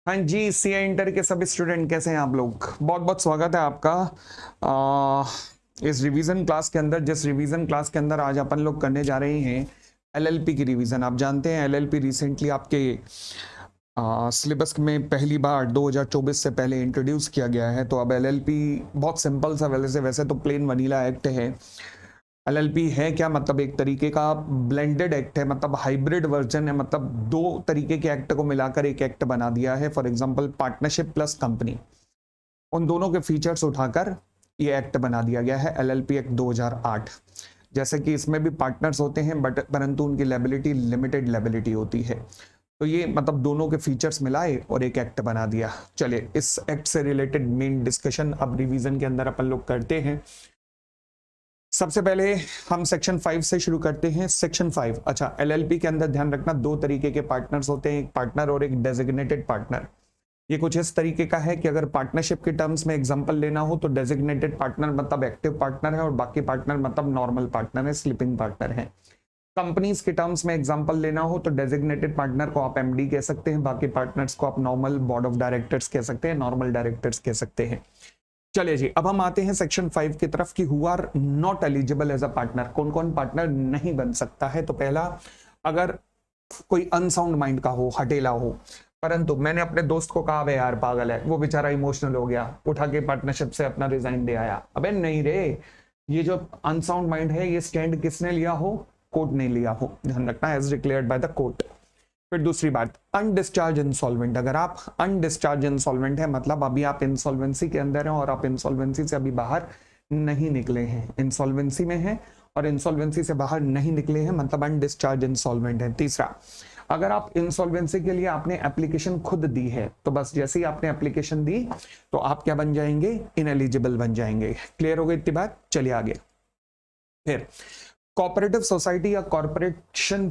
हाँ जी, CA inter के सभी स्टूडेंट कैसे हैं आप लोग? बहुत बहुत स्वागत है आपका इस रिवीजन क्लास के अंदर। जिस रिवीजन क्लास के अंदर आज अपन लोग करने जा रहे हैं एलएलपी की रिवीजन। आप जानते हैं एलएलपी रिसेंटली आपके सिलेबस में पहली बार 2024 से पहले इंट्रोड्यूस किया गया है। तो अब एलएलपी बहुत सिंपल सा, वैसे तो प्लेन वनीला एक्ट है। एलएलपी है क्या? मतलब एक तरीके का ब्लेंडेड एक्ट है, मतलब हाइब्रिड वर्जन है, मतलब दो तरीके के एक्ट को मिलाकर एक एक्ट बना दिया है। For example partnership plus company, उन दोनों के फीचर्स उठाकर ये एक्ट बना दिया गया है एलएलपी एक्ट 2008। जैसे कि इसमें भी पार्टनर्स होते हैं बट परंतु उनकी लेबिलिटी लिमिटेड लेबिलिटी होती है। तो ये मतलब दोनों के फीचर्स मिलाए और एक एक्ट बना दिया। चलिए इस एक्ट से रिलेटेड मेन डिस्कशन अब रिवीजन के अंदर अपन लोग करते हैं। सबसे पहले हम सेक्शन 5 से शुरू करते हैं। सेक्शन 5, अच्छा, एलएलपी के अंदर ध्यान रखना दो तरीके के पार्टनर्स होते हैं, एक पार्टनर और एक डेजिग्नेटेड पार्टनर। ये कुछ इस तरीके का है कि अगर पार्टनरशिप के टर्म्स में एग्जांपल लेना हो तो डेजिग्नेटेड पार्टनर मतलब एक्टिव पार्टनर है और बाकी पार्टनर मतलब नॉर्मल पार्टनर है, स्लीपिंग पार्टनर है। कंपनीज के टर्म्स में एग्जांपल लेना हो तो डेजिग्नेटेड पार्टनर को आप एमडी कह सकते हैं, बाकी पार्टनर्स को आप नॉर्मल बोर्ड ऑफ डायरेक्टर्स कह सकते हैं, नॉर्मल डायरेक्टर्स कह सकते हैं। चलिए जी, अब हम आते हैं सेक्शन 5 की तरफ कि who are not eligible as a partner, कौन कौन पार्टनर नहीं बन सकता है। तो पहला, अगर कोई अनसाउंड माइंड का हो, हटेला हो, परंतु मैंने अपने दोस्त को कहा, यार पागल है, वो बेचारा इमोशनल हो गया, उठा के पार्टनरशिप से अपना रिजाइन दे आया। अबे नहीं रे, ये जो अनसाउंड माइंड है ये स्टैंड किसने लिया हो? कोर्ट ने लिया हो, ध्यान रखना, as declared by the court. फिर दूसरी बात, अनडिस्चार्ज इंसॉल्वेंट। अगर आप अनडिस्चार्ज इंसॉल्वेंट है मतलब अभी आप इंसॉल्वेंसी के अंदर हैं और आप इंसॉल्वेंसी से अभी बाहर नहीं निकले हैं, इंसॉल्वेंसी में हैं और इंसॉल्वेंसी से बाहर नहीं निकले हैं, मतलब अनडिस्चार्ज इंसॉल्वेंट है। तीसरा, अगर आप इंसॉल्वेंसी के लिए आपने एप्लीकेशन खुद दी है तो बस जैसे ही आपने एप्लीकेशन दी तो आप क्या बन जाएंगे? इनएलिजिबल बन जाएंगे। क्लियर हो गई इतनी बात? चलिए आगे। फिर कोऑपरेटिव सोसाइटी या कॉर्पोरेशन,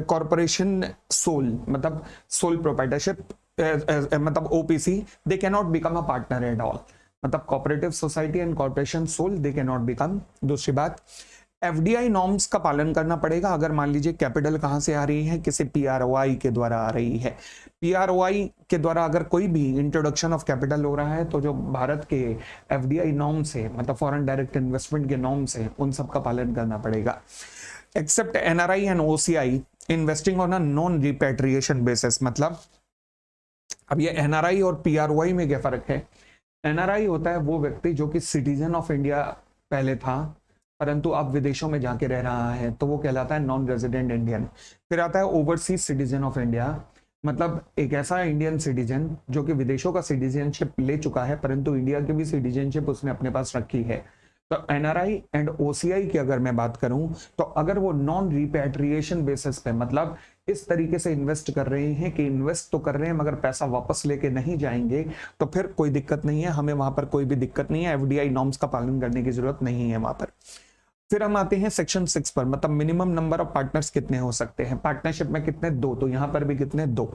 कॉर्पोरेशन सोल मतलब सोल प्रोप्राइटरशिप, मतलब OPC, they can not become a partner at all. मतलब cooperative society and corporation sole they can not become. दूसरी बात, एफडीआई नॉर्म्स का पालन करना पड़ेगा। अगर मान लीजिए कैपिटल कहां से आ रही है? किसी पीआरओआई के द्वारा आ रही है। पीआरओआई के द्वारा अगर कोई भी इंट्रोडक्शन ऑफ कैपिटल हो रहा है तो जो भारत के एफडीआई नॉर्म्स है, मतलब फॉरेन डायरेक्ट इन्वेस्टमेंट के नॉर्म्स है, उन सब का पालन करना पड़ेगा। Except NRI and OCI investing on a non repatriation basis. मतलब अब ये एनआरआई और पीआरओआई में क्या फर्क है? एनआरआई होता है वो व्यक्ति जो कि सिटीजन ऑफ इंडिया पहले था परंतु अब विदेशों में जाके रह रहा है, तो वो कहलाता है नॉन रेजिडेंट इंडियन। फिर आता है ओवरसीज सिटीजन ऑफ इंडिया, मतलब एक ऐसा इंडियन सिटीजन जो कि विदेशों का सिटीजनशिप ले चुका है परंतु इंडिया की भी सिटीजनशिप उसने अपने पास रखी है। तो एनआरआई एंड ओसीआई की अगर मैं बात करूं तो अगर वो नॉन रिपैट्रिएशन बेसिस पे, मतलब इस तरीके से इन्वेस्ट कर रहे हैं कि इन्वेस्ट तो कर रहे हैं मगर पैसा वापस लेके नहीं जाएंगे, तो फिर कोई दिक्कत नहीं है, हमें वहां पर कोई भी दिक्कत नहीं है, एफडीआई नॉर्म्स का पालन करने की जरूरत नहीं है वहां पर। फिर हम आते हैं सेक्शन 6 पर, मतलब मिनिमम नंबर ऑफ पार्टनर्स कितने हो सकते हैं पार्टनरशिप में? कितने? दो। तो यहां पर भी कितने? दो।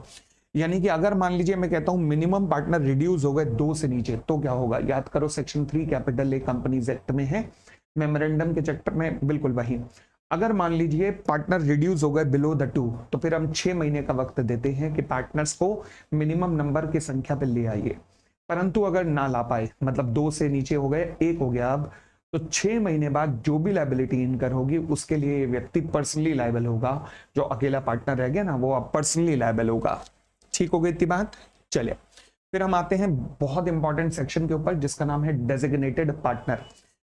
यानी कि अगर मान लीजिए मैं कहता हूं मिनिमम पार्टनर रिड्यूस हो गए दो से नीचे तो क्या होगा? याद करो, section 3 capital A companies act में है, मेमोरेंडम के चैप्टर में बिल्कुल वही। अगर मान लीजिए पार्टनर रिड्यूस हो गए बिलो द 2 तो फिर हम 6 महीने का वक्त देते हैं कि पार्टनर्स को मिनिमम नंबर की संख्या पर ले आइए। परंतु अगर ना ला पाए, मतलब दो से नीचे हो गए, एक हो गया अब, तो 6 महीने बाद जो भी लाइबिलिटी इनकर होगी उसके लिए ये व्यक्ति पर्सनली लायबल होगा। जो अकेला पार्टनर रह गया ना, वो अब पर्सनली लायबल होगा। ठीक हो गई इतनी बात? चलिए फिर हम आते हैं बहुत इंपॉर्टेंट सेक्शन के ऊपर जिसका नाम है डेजिग्नेटेड पार्टनर,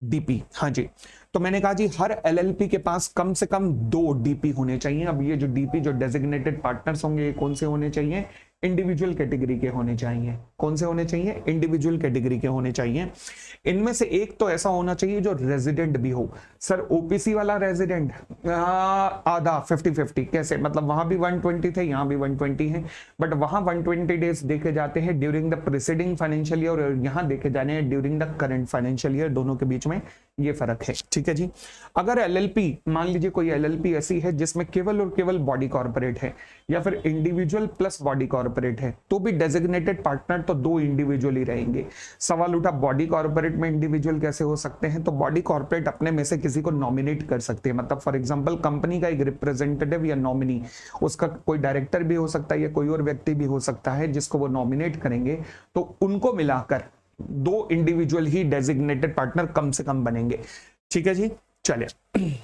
डीपी। हाँ जी, तो मैंने कहा जी हर एलएलपी के पास कम से कम दो डीपी होने चाहिए। अब ये जो डीपी, जो डेजिग्नेटेड पार्टनर्स होंगे, ये कौन से होने चाहिए? इंडिविजुअल कैटेगरी के होने चाहिए। कौन से होने चाहिए? इंडिविजुअल कैटेगरी के होने चाहिए। इनमें से एक तो ऐसा होना चाहिए जो रेजिडेंट भी हो। सर ओपीसी वाला रेजिडेंट आधा 50-50 कैसे? मतलब वहां भी 120 थे, यहां भी 120 है, बट वहां 120 डेज देखे जाते हैं during the preceding financial year और यहां देखे जाने हैं during the current financial year. दोनों के बीच में ये फर्क है। ठीक है जी। अगर एलएलपी, मान लीजिए कोई एलएलपी ऐसी है जिसमें केवल और केवल बॉडी कॉर्पोरेट है या फिर individual plus body corporate corporate है तो भी डेजिग्नेटेड पार्टनर तो 2 इंडिविजुअली रहेंगे। सवाल उठा बॉडी कॉर्पोरेट में इंडिविजुअल कैसे हो सकते हैं, तो बॉडी कॉर्पोरेट अपने में से किसी को नॉमिनेट कर सकते हैं। मतलब फॉर एग्जांपल कंपनी का एक रिप्रेजेंटेटिव या नॉमिनी, उसका कोई डायरेक्टर भी हो सकता है या कोई और व्यक्ति भी हो सकता है जिसको वो नॉमिनेट करेंगे, तो उनको मिलाकर 2 इंडिविजुअल ही डेजिग्नेटेड पार्टनर कम से कम बनेंगे। ठीक है जी, चलिए।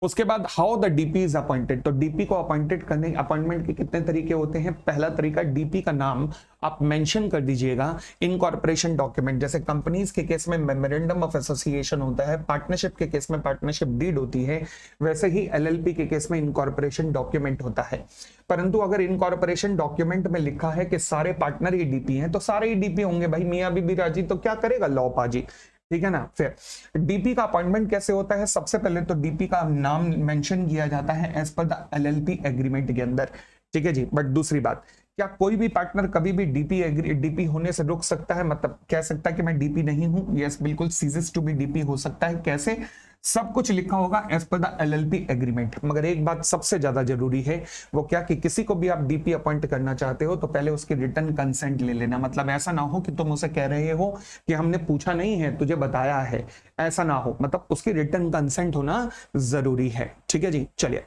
उसके बाद how the DP is appointed, तो डीपी को अपॉइंटेड करने, अपॉइंटमेंट के कितने तरीके होते हैं। पहला तरीका, डीपी का नाम आप मेंशन कर दीजिएगा इनकॉर्पोरेशन डॉक्यूमेंट। जैसे कंपनीज के केस में मेमोरेंडम ऑफ एसोसिएशन होता है, पार्टनरशिप के केस में पार्टनरशिप डीड होती है, वैसे ही एलएलपी के केस में इनकॉर्पोरेशन डॉक्यूमेंट होता है। परंतु अगर इनकॉर्पोरेशन डॉक्यूमेंट में लिखा है कि सारे पार्टनर ही डीपी हैं, तो सारे ही डीपी होंगे भाई, मियां बीबी राजी, तो क्या करेगा लॉ पाजी, ठीक है ना। फिर डीपी का अपॉइंटमेंट कैसे होता है, सबसे पहले तो डीपी का नाम मेंशन किया जाता है as per the LLP agreement के अंदर, ठीक है जी। बट दूसरी बात, क्या कोई भी पार्टनर कभी भी डीपी होने से रुक सकता है, मतलब कह सकता है कि मैं डीपी नहीं हूं। यस, बिल्कुल, सीजेस टू बी डीपी हो सकता है। कैसे, सब कुछ लिखा होगा as per the LLP agreement. मगर एक बात सबसे ज्यादा जरूरी है, वो क्या कि किसी को भी आप डीपी अपॉइंट करना चाहते हो तो पहले उसकी रिटर्न कंसेंट ले लेना। मतलब ऐसा ना हो कि तुम उसे कह रहे हो कि हमने पूछा नहीं है, तुझे बताया है, ऐसा ना हो। मतलब उसकी रिटर्न कंसेंट होना जरूरी है, ठीक है जी। चलिए,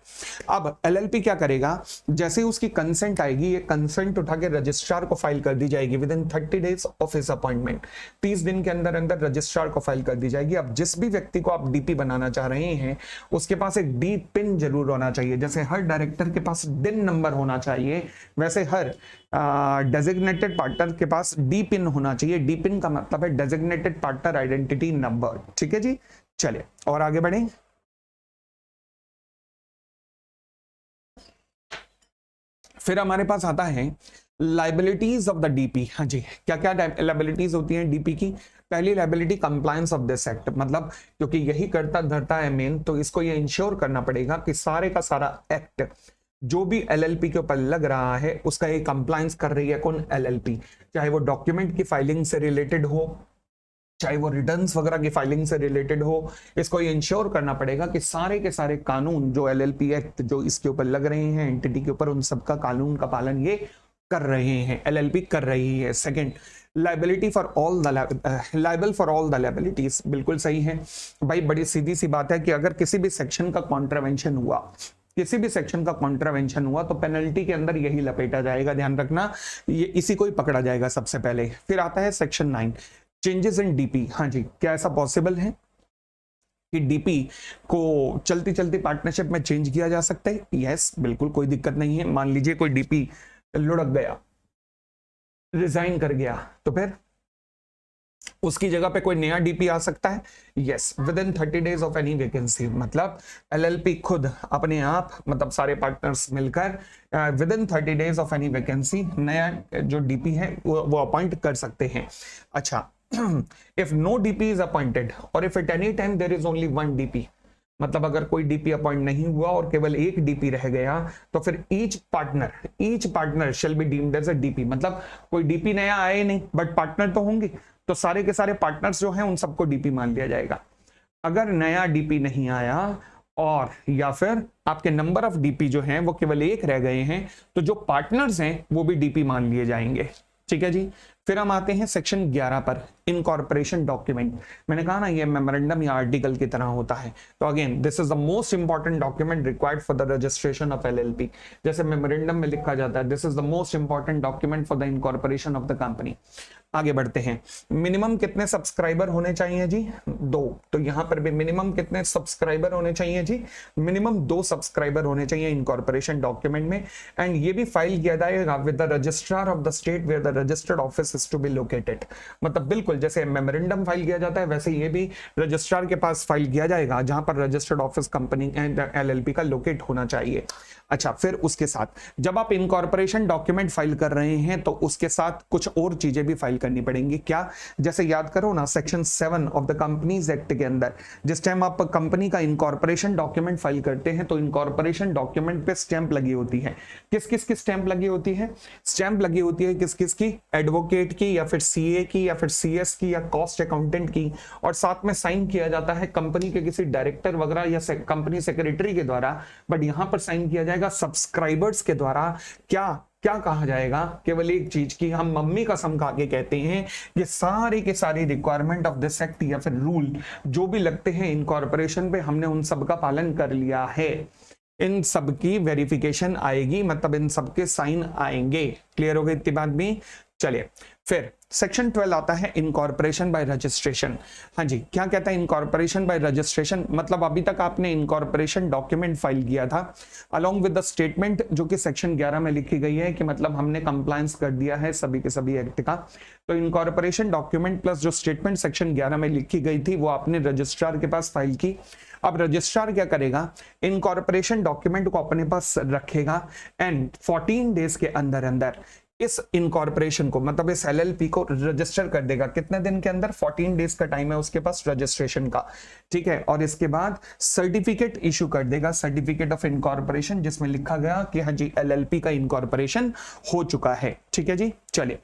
अब एलएलपी क्या करेगा, जैसे ही उसकी कंसेंट आएगी, ये कंसेंट उठा के रजिस्ट्रार को फाइल कर दी जाएगी with in 30 days of his appointment. 30 दिन के अंदर अंदर रजिस्ट्रार को फाइल कर दी जाएगी। अब जिस भी व्यक्ति को आप डीपी बनाना चाह रहे हैं, उसके पास एक डी पिन जरूर होना चाहिए। जैसे हर डायरेक्टर के पास डिन नंबर होना चाहिए, वैसे हर डेजिग्नेटेड पार्टनर के पास डी पिन होना चाहिए। डी पिन का मतलब है डेजिग्नेटेड पार्टनर आइडेंटिटी नंबर, ठीक है जी। चलिए और आगे बढ़े। फिर हमारे पास आता है लाइबिलिटीज ऑफ द डीपी। हाँ जी, क्या क्या लाइबिलिटीज होती हैं डीपी की। पहली liability, compliance of this act, मतलब क्योंकि यही करता धरता है मेन, तो इसको ये इंश्योर करना पड़ेगा कि सारे का सारा एक्ट जो भी एलएलपी के ऊपर लग रहा है उसका ये कंप्लायंस कर रही है कौन, एलएलपी। चाहे वो डॉक्यूमेंट की फाइलिंग से रिलेटेड हो, चाहे वो रिटर्न्स वगैरह की फाइलिंग से रिलेटेड हो, इसको ये इंश्योर करना पड़ेगा कि सारे के सारे कानून जो एलएलपी एक्ट जो इसके ऊपर लग रहे हैं एंटिटी के ऊपर, उन सबका कानून का पालन ये कर रहे हैं, एलएलपी कर रही है। Second, liability for all the liable for all the liabilities, बिल्कुल सही है भाई। बड़ी सीधी सी बात है कि अगर किसी भी सेक्शन का कॉन्ट्रावेंशन हुआ, किसी भी सेक्शन का कॉन्ट्रावेंशन हुआ तो पेनल्टी के अंदर यही लपेटा जाएगा, ध्यान रखना, ये इसी को ही पकड़ा जाएगा सबसे पहले। फिर आता है सेक्शन 9, चेंजेस इन डीपी। हाँ जी, क्या ऐसा पॉसिबल है कि डीपी को चलती चलती पार्टनरशिप में चेंज किया जा सकता है? यस, बिल्कुल, कोई दिक्कत नहीं है। मान लीजिए कोई डीपी लुढ़क गया, रिजाइन कर गया, तो फिर उसकी जगह पे कोई नया डीपी आ सकता है। Yes, with in 30 days of any vacancy, मतलब एलएलपी खुद अपने आप, मतलब सारे पार्टनर्स मिलकर with in 30 days of any vacancy नया जो डीपी है वो अपॉइंट कर सकते हैं। अच्छा, if no DP is appointed or if at any time there is only one DP, मतलब अगर कोई डीपी अपॉइंट नहीं हुआ और केवल एक डीपी रह गया, तो फिर each partner shall be deemed as a DP. मतलब कोई डीपी नया आया ही नहीं बट पार्टनर तो होंगे, तो सारे के सारे पार्टनर्स जो हैं उन सबको डीपी मान लिया जाएगा। अगर नया डीपी नहीं आया और या फिर आपके नंबर ऑफ डीपी जो हैं वो केवल एक रह गए हैं, तो जो पार्टनर्स हैं वो भी डीपी मान लिए जाएंगे, ठीक है जी। फिर हम आते हैं सेक्शन 11 पर, इनकॉर्पोरेशन डॉक्यूमेंट। मैंने कहा ना ये मेमोरेंडम या आर्टिकल की तरह होता है, तो again this is the most important document required for the registration of LLP. जैसे मेमोरेंडम में लिखा जाता है this is the most important document for the incorporation of the company. आगे बढ़ते हैं, मिनिमम कितने सब्सक्राइबर होने चाहिए जी? 2। तो यहां पर भी मिनिमम कितने सब्सक्राइबर होने चाहिए जी? मिनिमम 2 सब्सक्राइबर होने चाहिए इनकॉर्पोरेशन डॉक्यूमेंट में। एंड ये भी फाइल किया जाएगा with the registrar of the state where the registered office is to be located. मतलब बिल्कुल जैसे मेमोरेंडम फाइल किया जाता है वैसे ये भी रजिस्ट्रार के पास फाइल किया जाएगा जहां पर registered office company and LLP का लोकेट होना चाहिए। अच्छा, फिर उसके साथ जब आप इनकॉर्पोरेशन डॉक्यूमेंट फाइल कर रहे हैं तो उसके साथ कुछ और चीजें भी फाइल करनी पड़ेंगी। क्या? जैसे याद करो ना, section 7 of the companies act के अंदर जिस टाइम आप कंपनी का इनकॉर्पोरेशन डॉक्यूमेंट फाइल करते हैं तो इनकॉर्पोरेशन डॉक्यूमेंट पे स्टैंप लगी होती है। किस किस की स्टैंप लगी होती है? स्टैंप लगी होती है किस किस की? एडवोकेट की या फिर सीए की या फिर सीएस की या कॉस्ट अकाउंटेंट की, और साथ में साइन किया जाता है कंपनी के किसी डायरेक्टर वगैरह या कंपनी सेक्रेटरी के द्वारा। बट यहां पर साइन किया जाएगा सब्सक्राइबर्स के द्वारा। क्या? क्या कहा जाएगा, केवल एक चीज की हम मम्मी कसम खा के कहते हैं कि सारे के सारे रिक्वायरमेंट ऑफ दिस एक्ट या फिर रूल जो भी लगते हैं इनकॉर्पोरेशन पे, हमने उन सब का पालन कर लिया है। इन सब की वेरिफिकेशन आएगी, मतलब इन सब के साइन आएंगे। क्लियर हो गई इतनी बात भी। चलिए फिर सेक्शन 12 आता है इनकॉर्पोरेशन बाय रजिस्ट्रेशन। हाँ जी, क्या कहता है इनकॉर्पोरेशन बाय रजिस्ट्रेशन, मतलब अभी तक आपने इनकॉर्पोरेशन डॉक्यूमेंट फाइल किया था अलोंग विद द स्टेटमेंट जो कि सेक्शन 11 में लिखी गई है कि मतलब हमने कंप्लायंस कर दिया है सभी के सभी एक्ट का। तो इनकॉर्पोरेशन डॉक्यूमेंट प्लस जो स्टेटमेंट सेक्शन 11 में लिखी गई थी वो आपने रजिस्ट्रार के पास फाइल की। अब रजिस्ट्रार क्या करेगा, इनकॉर्पोरेशन डॉक्यूमेंट को अपने पास रखेगा एंड 14 डेज के अंदर अंदर इस इनकॉर्पोरेशन को, मतलब इस एलएलपी को रजिस्टर कर देगा। कितने दिन के अंदर, 14 डेज का टाइम है उसके पास रजिस्ट्रेशन का, ठीक है। और इसके बाद सर्टिफिकेट इशू कर देगा, सर्टिफिकेट ऑफ इनकॉर्पोरेशन, जिसमें लिखा गया कि हाँ जी एलएलपी का इनकॉर्पोरेशन हो चुका है। ठीक है जी। चलिए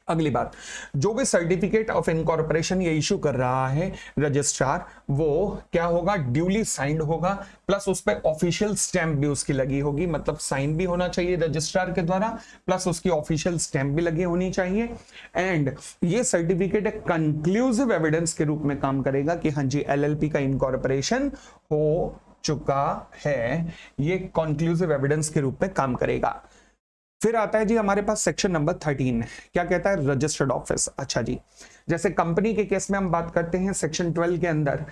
अगली बात, जो भी सर्टिफिकेट ऑफ इनकॉर्पोरेशन ये इशू कर रहा है रजिस्ट्रार, वो क्या होगा, ड्यूली साइंड होगा, प्लस उस पर ऑफिशियल स्टैंप भी उसकी लगी होगी, मतलब साइन भी होना चाहिए रजिस्ट्रार के द्वारा, प्लस उसकी ऑफिशियल स्टैंप भी लगी होनी चाहिए। एंड ये सर्टिफिकेट एक कंक्लूसिव एविडेंस के रूप में काम करेगा कि हाँ जी एलएलपी का इनकॉर्पोरेशन हो चुका है, ये कंक्लूसिव एविडेंस के रूप में काम करेगा। फिर आता है जी हमारे पास सेक्शन नंबर 13, क्या कहता है, रजिस्टर्ड ऑफिस। अच्छा जी, जैसे कंपनी के केस में हम बात करते हैं सेक्शन 12 के अंदर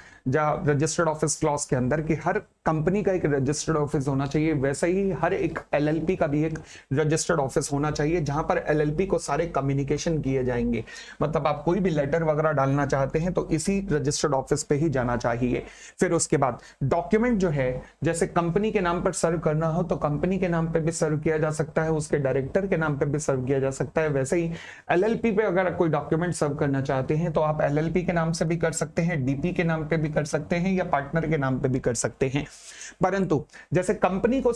रजिस्टर्ड ऑफिस क्लॉज के अंदर कि हर कंपनी का एक रजिस्टर्ड ऑफिस होना चाहिए, वैसे ही हर एक एलएलपी का भी एक रजिस्टर्ड ऑफिस होना चाहिए जहां पर एलएलपी को सारे कम्युनिकेशन किए जाएंगे। मतलब आप कोई भी लेटर वगैरह डालना चाहते हैं तो इसी रजिस्टर्ड ऑफिस पे ही जाना चाहिए। फिर उसके बाद डॉक्यूमेंट जो है, जैसे कंपनी के नाम पर सर्व करना हो तो कंपनी के नाम पे भी सर्व किया जा सकता है, उसके डायरेक्टर के नाम पे भी सर्व किया जा सकता है। वैसे ही एलएलपी पे अगर कोई डॉक्यूमेंट सर्व करना चाहते हैं तो आप एलएलपी के नाम से भी कर सकते हैं, डीपी के नाम पे भी कर सकते हैं, या पार्टनर के नाम पे भी कर सकते हैं। परंतु जैसे कंपनी को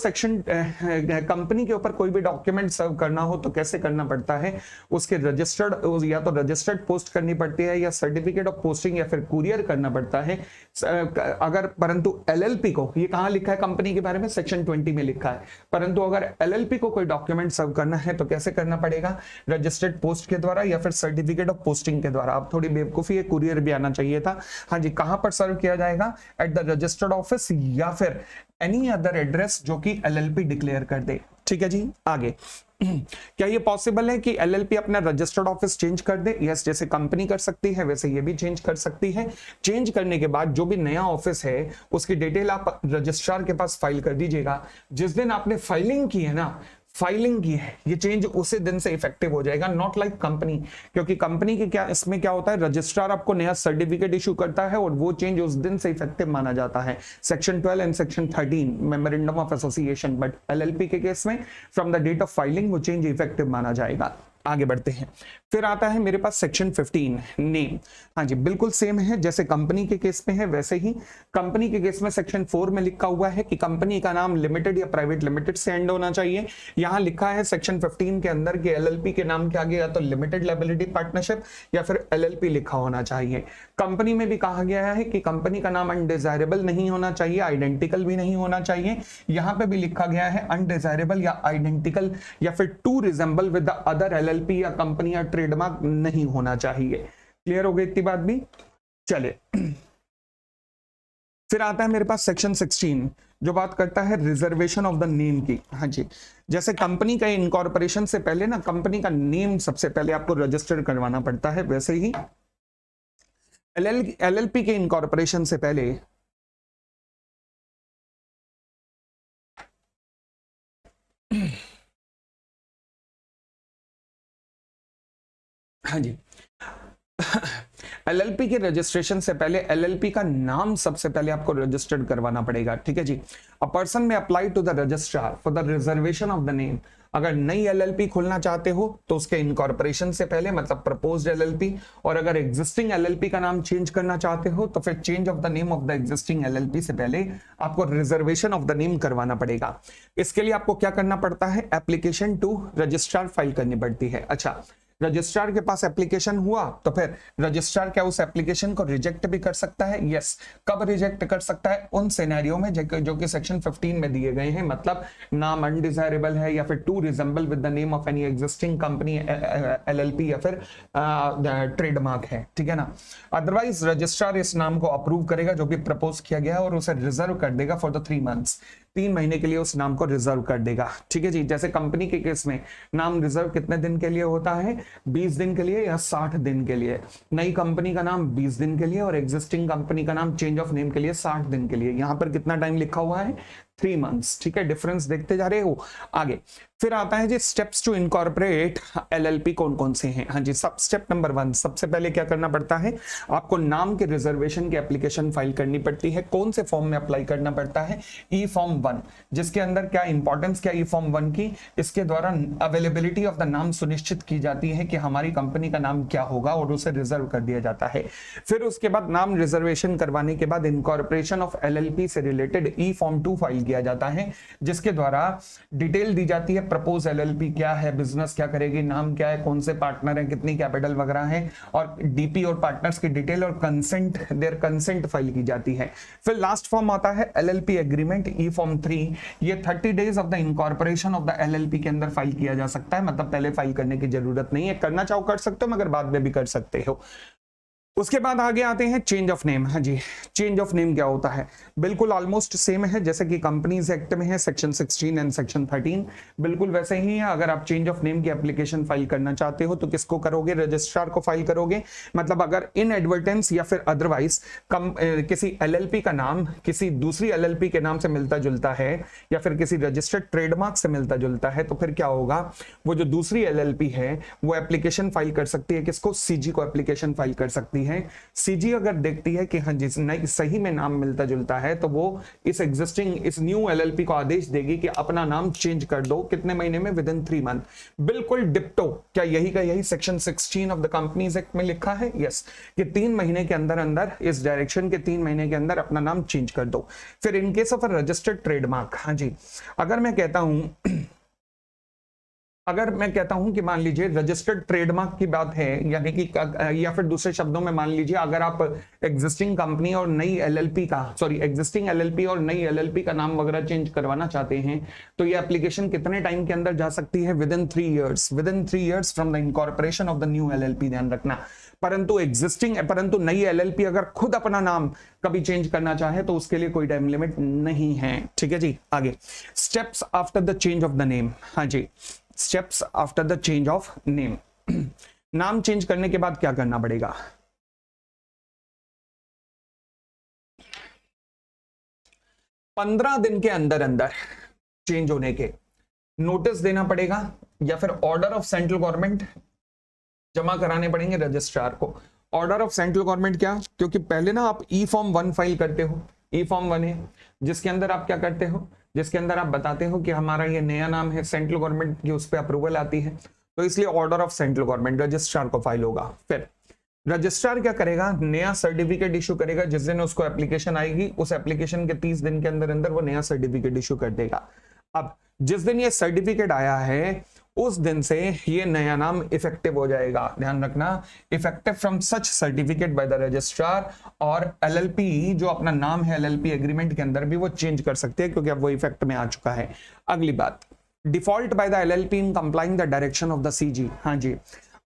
कंपनी के ऊपर कोई भी डॉक्यूमेंट सर्व करना हो तो कैसे करना पड़ता है, उसके रजिस्टर्ड, या तो रजिस्टर्ड पोस्ट करनी पड़ती है, या सर्टिफिकेट ऑफ पोस्टिंग, या फिर कुरियर करना पड़ता है। अगर परंतु एलएलपी को, ये कहां लिखा है कंपनी के बारे में, सेक्शन 20 में लिखा है, परंतु अगर एलएलपी को कोई डॉक्यूमेंट सर्व करना है तो कैसे करना पड़ेगा, रजिस्टर्ड पोस्ट के द्वारा या फिर सर्टिफिकेट ऑफ पोस्टिंग के द्वारा। अब थोड़ी बेवकूफी है, कुरियर भी आना चाहिए था। हाँ जी, कहां पर सर्व किया जाएगा, एट द रजिस्टर्ड ऑफिस या फिर एनी अदर एड्रेस जो कि एलएलपी डिक्लेयर कर दे। ठीक है जी। आगे क्या ये पॉसिबल है कि एलएलपी अपना रजिस्टर्ड ऑफिस चेंज कर दे? यस, जैसे कंपनी कर सकती है वैसे ये भी चेंज कर सकती है। चेंज करने के बाद जो भी नया ऑफिस है उसकी डिटेल आप रजिस्ट्रार के पास फाइल कर दीजिएगा। जिस दिन आपने फाइलिंग की है ना, फाइलिंग की है, ये चेंज उसी दिन से इफेक्टिव हो जाएगा, नॉट लाइक कंपनी। क्योंकि कंपनी के क्या, इसमें क्या होता है, रजिस्ट्रार आपको नया सर्टिफिकेट इशू करता है और वो चेंज उस दिन से इफेक्टिव माना जाता है, section 12 and section 13 memorandum of association. But LLP के केस में from the date of filing वो चेंज इफेक्टिव माना जाएगा। आगे बढ़ते हैं। फिर आता है मेरे पास सेक्शन 15 नेम। हाँ जी, बिल्कुल सेम है जैसे कंपनी के केस में है वैसे ही कंपनी के केस में सेक्शन 4 में लिखा हुआ है कि कंपनी का नाम लिमिटेड या प्राइवेट लिमिटेड से एंड होना चाहिए। यहां लिखा है सेक्शन 15 के अंदर कि एलएलपी के नाम के आगे या तो लिमिटेड लायबिलिटी पार्टनरशिप या फिर एलएलपी लिखा होना चाहिए। कंपनी में भी कहा गया है कि कंपनी का नाम अनडिजायरेबल नहीं होना चाहिए, आइडेंटिकल भी नहीं होना चाहिए। यहां पे भी लिखा गया है अनडिजायरेबल या आइडेंटिकल या फिर too resemble with the other LLP या कंपनी या ट्रेडमार्क नहीं होना चाहिए। क्लियर हो गई इतनी बात भी। चले फिर आता है मेरे पास सेक्शन 16 जो बात करता है रिजर्वेशन ऑफ द नेम की। हाँ जी, जैसे कंपनी का इनकॉर्पोरेशन से पहले ना कंपनी का नेम सबसे पहले आपको रजिस्टर करवाना पड़ता है, वैसे ही एलएलपी के इनकॉर्पोरेशन से पहले हाँ जी एलएलपी के रजिस्ट्रेशन से पहले एलएलपी का नाम सबसे पहले आपको रजिस्टर्ड करवाना पड़ेगा। ठीक है जी। A person may apply to the registrar for the reservation of the name. अगर नई एलएलपी खोलना चाहते हो तो उसके इनकॉर्पोरेशन से पहले, मतलब प्रपोज्ड एलएलपी, और अगर एग्जिस्टिंग एलएलपी का नाम चेंज करना चाहते हो तो फिर change of the name of the existing LLP से पहले आपको रिजर्वेशन ऑफ द नेम करवाना पड़ेगा। इसके लिए आपको क्या करना पड़ता है, एप्लीकेशन टू रजिस्ट्रार फाइल करनी पड़ती है। अच्छा, रजिस्ट्रार के पास एप्लीकेशन हुआ तो फिर रजिस्ट्रार क्या उस एप्लीकेशन को रिजेक्ट भी कर सकता है? यस। कब रिजेक्ट कर सकता है? उन सिनेरियो में जो कि सेक्शन 15 में दिए गए हैं, मतलब नाम अनडिजायरेबल है या फिर too resemble with the name of any existing company, LLP या फिर ट्रेडमार्क है, ठीक है ना। अदरवाइज रजिस्ट्रार इस नाम को अप्रूव करेगा जो भी प्रपोज किया गया है और उसे रिजर्व कर देगा फॉर द 3 मंथ्स, 3 महीने के लिए उस नाम को रिजर्व कर देगा, ठीक है जी। जैसे कंपनी के केस में नाम रिजर्व कितने दिन के लिए होता है? 20 दिन के लिए या 60 दिन के लिए। नई कंपनी का नाम 20 दिन के लिए और एग्जिस्टिंग कंपनी का नाम चेंज ऑफ नेम के लिए 60 दिन के लिए। यहां पर कितना टाइम लिखा हुआ है? 3 मंथ्स, ठीक है। डिफरेंस देखते जा रहे हो। आगे फिर आता है जी स्टेप्स टू इनकॉर्पोरेट एलएलपी कौन कौन से हैं? हाँ जी, सब स्टेप नंबर 1, सबसे पहले क्या करना पड़ता है? आपको नाम के रिजर्वेशन की एप्लीकेशन फाइल करनी पड़ती है। कौन से फॉर्म में अप्लाई करना पड़ता है? ई फॉर्म 1, जिसके अंदर क्या इंपॉर्टेंस क्या ई फॉर्म 1 की? इसके द्वारा अवेलेबिलिटी ऑफ द नाम सुनिश्चित की जाती है कि हमारी कंपनी का नाम क्या होगा और उसे रिजर्व कर दिया जाता है। फिर उसके बाद नाम रिजर्वेशन करवाने के बाद इनकॉर्पोरेशन ऑफ एलएलपी से रिलेटेड ई फॉर्म 2 फाइल किया जाता है, जिसके द्वारा डिटेल दी जाती है प्रपोज एलएलपी क्या है, बिजनेस क्या करेगी, नाम क्या है, कौन से पार्टनर हैं, कितनी कैपिटल वगैरह है, और डीपी और पार्टनर्स की डिटेल और कंसेंट, देयर कंसेंट फाइल की जाती है। फिर लास्ट फॉर्म आता है एलएलपी एग्रीमेंट, ई फॉर्म 3। ये 30 days of the incorporation of the LLP के अंदर फाइल किया जा सकता है, मतलब पहले फाइल करने की जरूरत नहीं है, करना चाहो कर सकते हो मगर बाद में भी कर सकते हो। उसके बाद आगे आते हैं चेंज ऑफ नेम। हाँ जी, चेंज ऑफ नेम क्या होता है? बिल्कुल ऑलमोस्ट सेम है जैसे कि कंपनीज एक्ट में है सेक्शन 16 एंड सेक्शन 13, बिल्कुल वैसे ही है। अगर आप चेंज ऑफ नेम की एप्लीकेशन फाइल करना चाहते हो तो किसको करोगे? रजिस्ट्रार को फाइल करोगे। मतलब अगर इन एडवर्टेंस या फिर अदरवाइज किसी एलएलपी का नाम किसी दूसरी एलएलपी के नाम से मिलता जुलता है या फिर किसी रजिस्टर्ड ट्रेडमार्क से मिलता जुलता है तो फिर क्या होगा? वो जो दूसरी एलएलपी है वो एप्लीकेशन फाइल कर सकती है, किसको? सीजी को एप्लीकेशन फाइल कर सकती है। सीजी अगर देखती है कि हाँ जी सही में नाम मिलता जुलता है तो वो इस न्यू एलएलपी को आदेश देगी कि अपना नाम चेंज कर दो। कितने महीने में? With in 3 month. बिल्कुल डिप्टो क्या यही का यही section 16 of the companies act में लिखा है? यस, कि 3 महीने के अंदर अंदर इस डायरेक्शन के 3 महीने के अंदर अपना नाम चेंज कर दो। फिर in case of registered trademark, हाँ जी, अगर मैं कहता हूं कि मान लीजिए रजिस्टर्ड ट्रेडमार्क की बात है, यानी कि या फिर दूसरे शब्दों में मान लीजिए अगर आप एग्जिस्टिंग कंपनी और नई एलएलपी एग्जिस्टिंग एलएलपी और नई एलएलपी का नाम वगैरह चेंज करवाना चाहते हैं तो ये एप्लीकेशन कितने टाइम के अंदर जा सकती है? With in 3 years from the incorporation of the new LLP, ध्यान रखना। परंतु नई एलएलपी अगर खुद अपना नाम कभी चेंज करना चाहे तो उसके लिए कोई टाइम लिमिट नहीं है, ठीक है जी। आगे steps after the change of the name. हाँ जी, steps after the change of name. नाम चेंज करने के बाद क्या करना पड़ेगा? 15 दिन के अंदर अंदर चेंज होने के नोटिस देना पड़ेगा या फिर ऑर्डर ऑफ सेंट्रल गवर्नमेंट जमा कराने पड़ेंगे रजिस्ट्रार को। ऑर्डर ऑफ सेंट्रल गवर्नमेंट क्या? क्योंकि पहले ना आप ई फॉर्म 1 फाइल करते हो, ई फॉर्म 1 है जिसके अंदर आप क्या करते हो? जिसके अंदर आप बताते हो कि हमारा ये नया नाम है, सेंट्रल गवर्नमेंट की उस पर अप्रूवल आती है तो इसलिए order of central government registrar को फाइल होगा। फिर रजिस्ट्रार क्या करेगा? नया सर्टिफिकेट इशू करेगा। जिस दिन उसको एप्लीकेशन आएगी उस एप्लीकेशन के 30 दिन के अंदर अंदर वो नया सर्टिफिकेट इशू कर देगा। अब जिस दिन ये सर्टिफिकेट आया है उस दिन से ये नया नाम इफेक्टिव हो जाएगा। ध्यान रखना, effective from such certificate by the registrar. और एलएलपी जो अपना नाम है एलएलपी एग्रीमेंट के अंदर भी वो चेंज कर सकते हैं क्योंकि अब वो इफेक्ट में आ चुका है। अगली बात, default by the LLP in complying the direction of the CG. हाँ जी,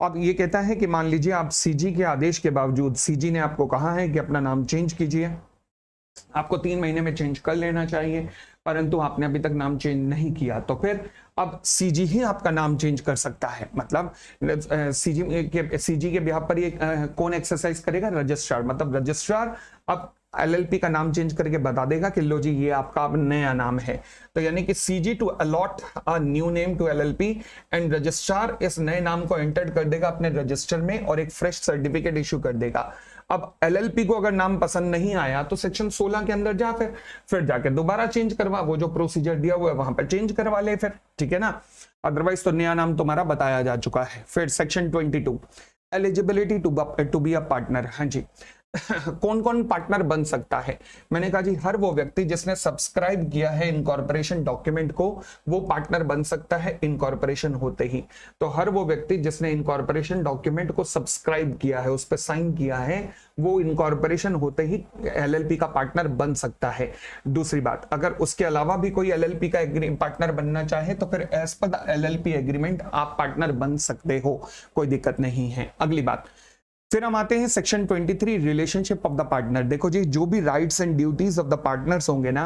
अब ये कहता है कि मान लीजिए आप सीजी के आदेश के बावजूद, सीजी ने आपको कहा है कि अपना नाम चेंज कीजिए, आपको 3 महीने में चेंज कर लेना चाहिए, परंतु आपने अभी तक नाम चेंज नहीं किया तो फिर अब सीजी ही आपका नाम चेंज कर सकता है। मतलब सीजी के बिहाफ पर ये कौन एक्सरसाइज करेगा? रजिस्ट्रार। मतलब रजिस्ट्रार अब एलएलपी का नाम चेंज करके बता देगा कि लो जी ये आपका अब नया नाम है। तो यानी कि CG to allot a new name to LLP and registrar इस नए नाम को एंटर कर देगा अपने रजिस्टर में और एक फ्रेश सर्टिफिकेट इशू कर देगा। अब एलएलपी को अगर नाम पसंद नहीं आया तो सेक्शन 16 के अंदर जा फिर जाके दोबारा चेंज करवा, वो जो प्रोसीजर दिया हुआ है वहां पर चेंज करवा ले फिर, ठीक है ना। अदरवाइज तो नया नाम तुम्हारा बताया जा चुका है। फिर section 22 eligibility to be a partner. हाँ जी, कौन कौन पार्टनर बन सकता है? मैंने कहा जी हर वो व्यक्ति जिसने सब्सक्राइब किया है इनकॉर्पोरेशन डॉक्यूमेंट को, वो पार्टनर बन सकता है इनकॉर्पोरेशन होते ही। तो हर वो व्यक्ति जिसने इनकॉर्पोरेशन डॉक्यूमेंट को सब्सक्राइब किया है, उस पर साइन किया है, वो इनकॉर्पोरेशन होते ही एलएलपी का पार्टनर बन सकता है। दूसरी बात, अगर उसके अलावा भी कोई एलएलपी का पार्टनर बनना चाहे तो फिर as per the LLP agreement आप पार्टनर बन सकते हो, कोई दिक्कत नहीं है। अगली बात, फिर हम आते हैं section 23 relationship of the partner. देखो जी, जो भी rights and duties of the partners होंगे ना,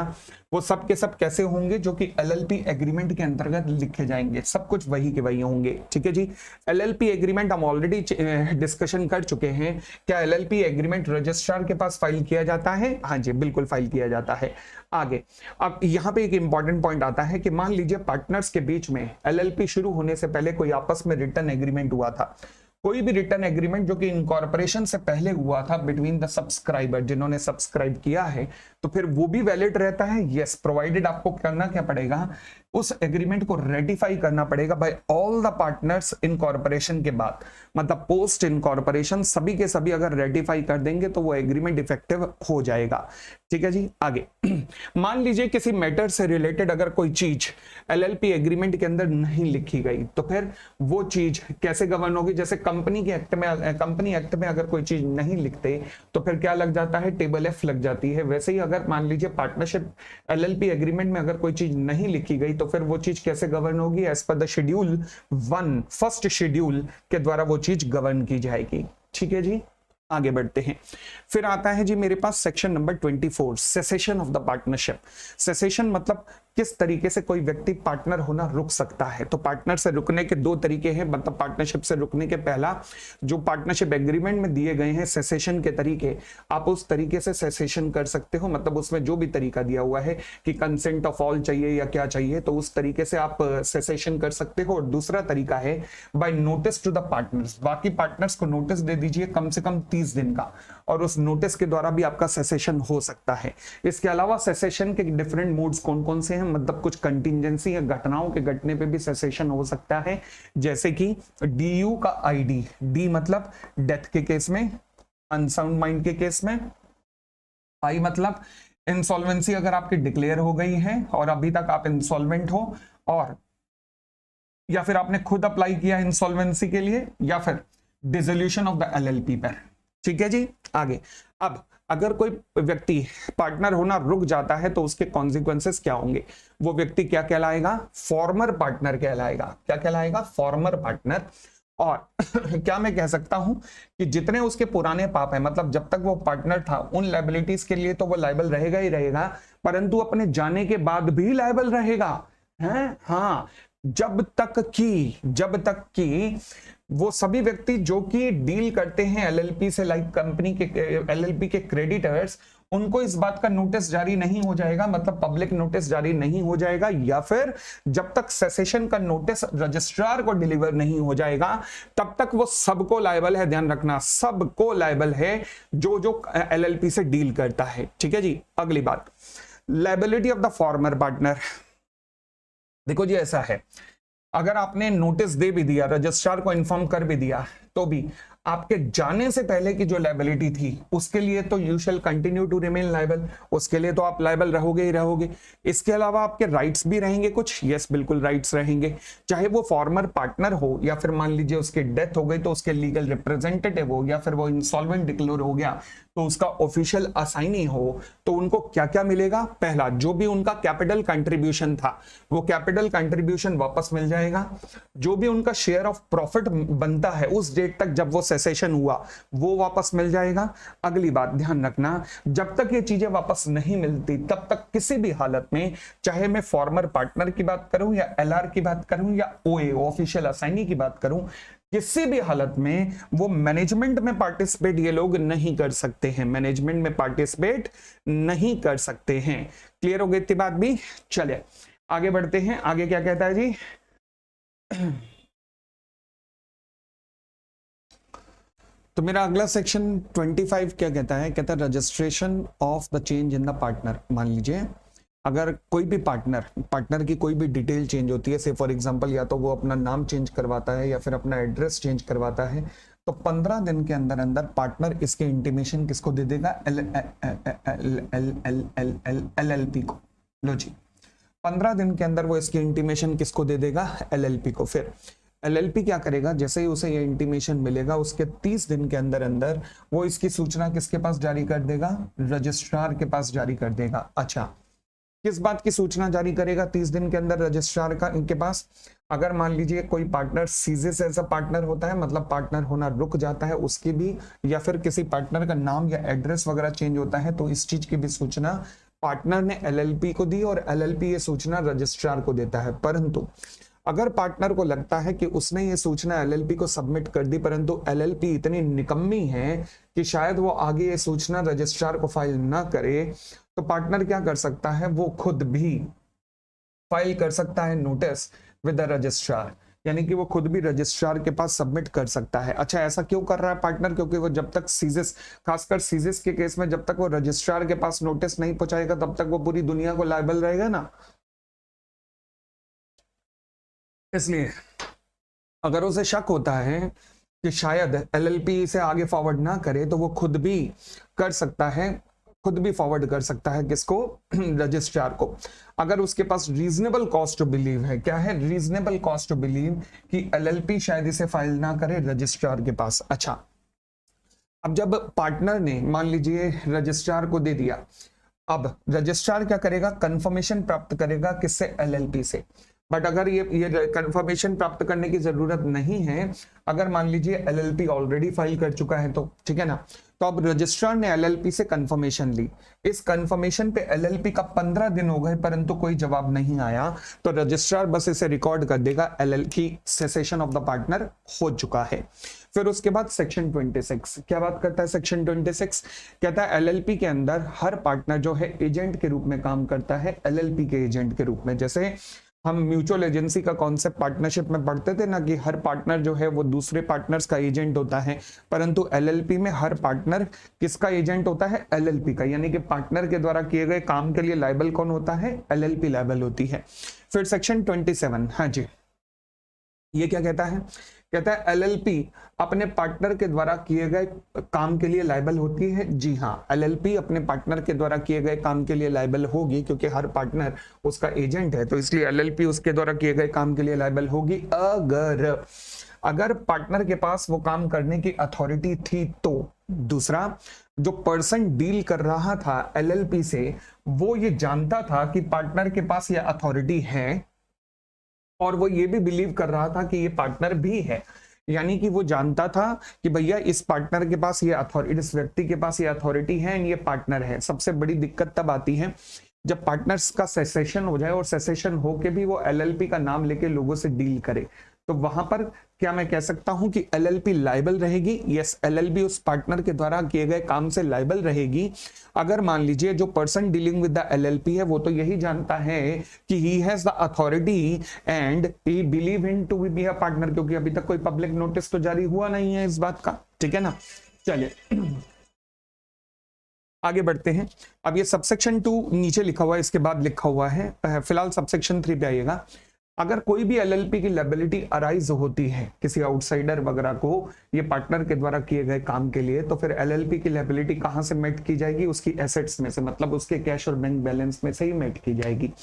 वो सब के सब कैसे होंगे, जो कि एलएलपी एग्रीमेंट के अंतर्गत लिखे जाएंगे, सब कुछ वही के वही होंगे। ठीक है जी। एलएलपी एग्रीमेंट हम ऑलरेडी डिस्कशन कर चुके हैं। क्या एलएलपी एग्रीमेंट रजिस्ट्रार के पास फाइल किया जाता है? हाँ जी, बिल्कुल फाइल किया जाता है। आगे, अब यहाँ पे एक इंपॉर्टेंट पॉइंट आता है कि मान लीजिए पार्टनर्स के बीच में एलएलपी शुरू होने से पहले कोई आपस में रिटर्न एग्रीमेंट हुआ था। कोई भी रिटर्न एग्रीमेंट जो कि इनकॉर्पोरेशन से पहले हुआ था बिटवीन द सब्सक्राइबर, जिन्होंने सब्सक्राइब किया है, तो फिर वो भी वैलिड रहता है। यस, प्रोवाइडेड आपको करना क्या पड़ेगा, उस एग्रीमेंट को रेटिफाई करना पड़ेगा by all the partners incorporation के बाद, मतलब पोस्ट इनकॉर्पोरेशन सभी के सभी अगर रेटिफाई कर देंगे तो वो एग्रीमेंट इफेक्टिव हो जाएगा। ठीक है जी। आगे मान लीजिए किसी मैटर से रिलेटेड अगर कोई चीज एलएलपी एग्रीमेंट के अंदर नहीं लिखी गई, तो फिर वो चीज कैसे गवर्न होगी? जैसे कंपनी एक्ट में अगर कोई चीज नहीं लिखते तो फिर क्या लग जाता है, टेबल एफ लग जाती है। वैसे ही अगर मान लीजिए पार्टनरशिप एलएलपी एग्रीमेंट में अगर कोई चीज नहीं लिखी गई तो फिर वो चीज कैसे गवर्न होगी? As per the schedule 1 first schedule के द्वारा वो चीज गवर्न की जाएगी। ठीक है जी। आगे बढ़ते हैं। फिर आता है जी मेरे पास section number 24, cessation of the partnership. Cessation मतलब किस तरीके से कोई व्यक्ति पार्टनर होना रुक सकता है। तो पार्टनर से रुकने के दो तरीके हैं, मतलब पार्टनरशिप से रुकने के पहला जो पार्टनरशिप एग्रीमेंट में दिए गए हैं सेसेशन के तरीके, आप उस तरीके से सेसेशन कर सकते हो। मतलब उसमें जो भी तरीका दिया हुआ है कि कंसेंट ऑफ ऑल चाहिए या क्या चाहिए, तो उस तरीके से आप सेसेशन कर सकते हो। और दूसरा तरीका है by notice to the partners, बाकी पार्टनर्स को नोटिस दे दीजिए कम से कम 30 दिन का, और उस नोटिस के द्वारा भी आपका सेसेशन हो सकता है। इसके अलावा सेसेशन के डिफरेंट मोड्स कौन कौन से हैं, मतलब कुछ कंटिजेंसी या घटनाओं के घटने पे भी सेसेशन हो सकता है, जैसे कि डीयू का आईडी, डी मतलब डेथ के केस में, अनसाउंड माइंड के केस में, आई मतलब इंसॉल्वेंसी अगर आपकी डिक्लेयर हो गई है और अभी तक आप इंसॉल्वेंट हो, और या फिर आपने खुद अप्लाई किया इंसॉल्वेंसी के लिए, या फिर डिसोल्यूशन ऑफ द एलएलपी पर। ठीक है जी। आगे, अब अगर कोई व्यक्ति पार्टनर होना रुक जाता है तो उसके कॉन्सिक्वेंसेस क्या होंगे? वो व्यक्ति क्या कहलाएगा? फॉर्मर पार्टनर कहलाएगा। क्या कहलाएगा? Farmer partner. और क्या मैं कह सकता हूं कि जितने उसके पुराने पाप हैं, मतलब जब तक वो पार्टनर था उन लायबिलिटीज के लिए तो वो लायबल रहेगा ही रहेगा, परंतु अपने जाने के बाद भी लायबल रहेगा है। हाँ, जब तक कि वो सभी व्यक्ति जो कि डील करते हैं एलएलपी से, लाइक कंपनी के एलएलपी के क्रेडिटर्स, उनको इस बात का नोटिस जारी नहीं हो जाएगा, मतलब पब्लिक नोटिस जारी नहीं हो जाएगा, या फिर जब तक सेसेशन का नोटिस रजिस्ट्रार को डिलीवर नहीं हो जाएगा तब तक वो सबको लायबल है। ध्यान रखना, सबको लायबल है जो एलएलपी से डील करता है। ठीक है जी। अगली बात, liability of the former partner. देखो जी, ऐसा है, अगर आपने नोटिस दे भी दिया, रजिस्ट्रार को इन्फॉर्म कर भी दिया, तो भी आपके जाने से पहले की जो लायबिलिटी थी उसके लिए तो you shall continue to remain liable, उसके लिए तो आप लायबल रहोगे ही रहोगे। इसके अलावा आपके राइट्स भी रहेंगे कुछ। यस, बिल्कुल राइट्स रहेंगे, चाहे वो फॉर्मर पार्टनर हो, या फिर मान लीजिए उसकी डेथ हो गई तो उसके लीगल रिप्रेजेंटेटिव हो, या फिर वो इंसॉल्वेंट डिक्लेयर हो गया तो उसका ऑफिशियल असाइनी हो, तो उनको क्या क्या मिलेगा? पहला, जो भी उनका कैपिटल कंट्रीब्यूशन था वो कैपिटल कंट्रीब्यूशन वापस मिल जाएगा। जो भी उनका शेयर ऑफ प्रॉफिट बनता है उस डेट तक जब वो सेसेशन हुआ वो वापस मिल जाएगा। अगली बात ध्यान रखना, जब तक ये चीजें वापस नहीं मिलती तब तक किसी भी हालत में, चाहे मैं फॉर्मर पार्टनर की बात करूं या एलआर की बात करूं या ओए ऑफिशियल असाइनी की बात करूं, किसी भी हालत में वो मैनेजमेंट में पार्टिसिपेट ये लोग नहीं कर सकते हैं, मैनेजमेंट में पार्टिसिपेट नहीं कर सकते हैं। क्लियर हो गई इतनी बात भी? चलिए आगे बढ़ते हैं। आगे क्या कहता है जी? तो मेरा अगला सेक्शन 25 क्या कहता है? कहता है registration of the change in the partner. मान लीजिए अगर कोई भी पार्टनर की कोई भी डिटेल चेंज होती है, से फॉर एग्जांपल या तो वो अपना नाम चेंज करवाता है या फिर अपना एड्रेस चेंज करवाता है, तो 15 दिन के अंदर अंदर पार्टनर इसके इंटीमेशन किसको दे देगा? LLP को। लो जी, 15 दिन के अंदर वो इसकी इंटीमेशन किसको दे देगा? LLP को। फिर LLP क्या करेगा? जैसे ही उसे ये इंटीमेशन मिलेगा उसके 30 दिन के अंदर अंदर वो इसकी सूचना किसके पास जारी कर देगा? रजिस्ट्रार के पास जारी कर देगा। अच्छा, किस बात की सूचना जारी करेगा 30 दिन के अंदर रजिस्ट्रार का इनके पास? अगर मान लीजिए कोई पार्टनर सीजे से ऐसा पार्टनर होता है, मतलब पार्टनर होना रुक जाता है उसकी भी, या फिर किसी पार्टनर का नाम या एड्रेस वगैरह चेंज होता है, तो इस चीज की भी सूचना पार्टनर ने LLP को दी और LLP ये सूचना रजिस्ट्रार को देता है। परंतु अगर पार्टनर को लगता है कि उसने ये सूचना LLP को सबमिट कर दी, परंतु LLP इतनी निकम्मी है कि शायद वो आगे ये सूचना रजिस्ट्रार को फाइल ना करे, तो पार्टनर क्या कर सकता है? वो खुद भी फाइल कर सकता है नोटिस विद द रजिस्ट्रार, यानी कि वो खुद भी रजिस्ट्रार के पास सबमिट कर सकता है। अच्छा, ऐसा क्यों कर रहा है पार्टनर? क्योंकि वो जब तक सीजेस, खासकर सीजेस के केस में, जब तक वो रजिस्ट्रार के पास नोटिस नहीं पहुंचाएगा तब तक वो पूरी दुनिया को लायबल रहेगा ना। इसलिए अगर उसे शक होता है कि शायद LLP इसे आगे फॉरवर्ड ना करे, तो वो खुद भी कर सकता है, खुद भी फॉरवर्ड कर सकता है किसको? रजिस्ट्रार को। अगर उसके पास रीजनेबल कॉस्ट टू बिलीव है, क्या है? रीजनेबल कॉस्ट टू बिलीव कि LLP शायद इसे फाइल ना करे रजिस्ट्रार के पास। अच्छा, अब जब पार्टनर ने मान लीजिए रजिस्ट्रार को दे दिया, अब रजिस्ट्रार क्या करेगा? कंफर्मेशन प्राप्त करेगा किससे? LLP से। बट अगर ये कंफर्मेशन प्राप्त करने की जरूरत नहीं है, अगर मान लीजिए LLP ऑलरेडी फाइल कर चुका है, तो ठीक है ना, तो अब रजिस्ट्रार ने LLP से कंफर्मेशन ली, इस कंफर्मेशन पे LLP का 15 दिन हो गए परंतु कोई जवाब नहीं आया, तो रजिस्ट्रार बस इसे रिकॉर्ड कर देगा LLP cessation of the partner हो चुका है। फिर उसके बाद सेक्शन 26 क्या बात करता है? सेक्शन 26 कहता है LLP के अंदर हर पार्टनर जो है एजेंट के रूप में काम करता है, LLP के एजेंट के रूप में। जैसे हम म्यूचुअल एजेंसी का कॉन्सेप्ट पार्टनरशिप में पढ़ते थे ना, कि हर पार्टनर जो है वो दूसरे पार्टनर्स का एजेंट होता है, परंतु LLP में हर पार्टनर किसका एजेंट होता है? LLP का। यानी कि पार्टनर के द्वारा किए गए काम के लिए लायबल कौन होता है? LLP लायबल होती है। फिर सेक्शन 27, हाँ जी, ये क्या कहता है? कहता है LLP अपने पार्टनर के द्वारा किए गए काम के लिए लायबल होती है। जी हाँ, LLP अपने पार्टनर के द्वारा किए गए काम के लिए लायबल होगी, क्योंकि हर पार्टनर उसका एजेंट है, तो इसलिए LLP उसके द्वारा किए गए काम के लिए लायबल होगी। अगर पार्टनर के पास वो काम करने की अथॉरिटी थी तो। दूसरा, जो पर्सन डील कर रहा था LLP से, वो ये जानता था कि पार्टनर के पास ये अथॉरिटी है, और वो ये भी बिलीव कर रहा था कि ये पार्टनर भी है, यानी कि वो जानता था कि भैया इस पार्टनर के पास ये अथॉरिटी, इस व्यक्ति के पास ये अथॉरिटी है एंड ये पार्टनर है। सबसे बड़ी दिक्कत तब आती है जब पार्टनर्स का सेसेशन हो जाए और सेसेशन होके भी वो LLP का नाम लेके लोगों से डील करे, तो वहां पर क्या मैं कह सकता हूं कि LLP लायबल रहेगी? यस, LLP उस पार्टनर के द्वारा किए गए काम से लायबल रहेगी। अगर मान लीजिए जो person dealing with the LLP है वो तो यही जानता है कि he has the authority and he believe in to be a partner, क्योंकि अभी तक कोई पब्लिक नोटिस तो जारी हुआ नहीं है इस बात का, ठीक है ना। चलिए आगे बढ़ते हैं। अब ये सबसेक्शन 2 नीचे लिखा हुआ है, इसके बाद लिखा हुआ है, फिलहाल सबसेक्शन 3 पे आइएगा। अगर कोई भी LLP की लायबिलिटी अराइज होती है किसी आउटसाइडर वगैरह को ये पार्टनर के द्वारा किए गए काम के लिए, तो फिर LLP की लायबिलिटी कहां से मेट की जाएगी? उसकी एसेट्स में से, मतलब उसके कैश और बैंक बैलेंस में से ही मेट की जाएगी।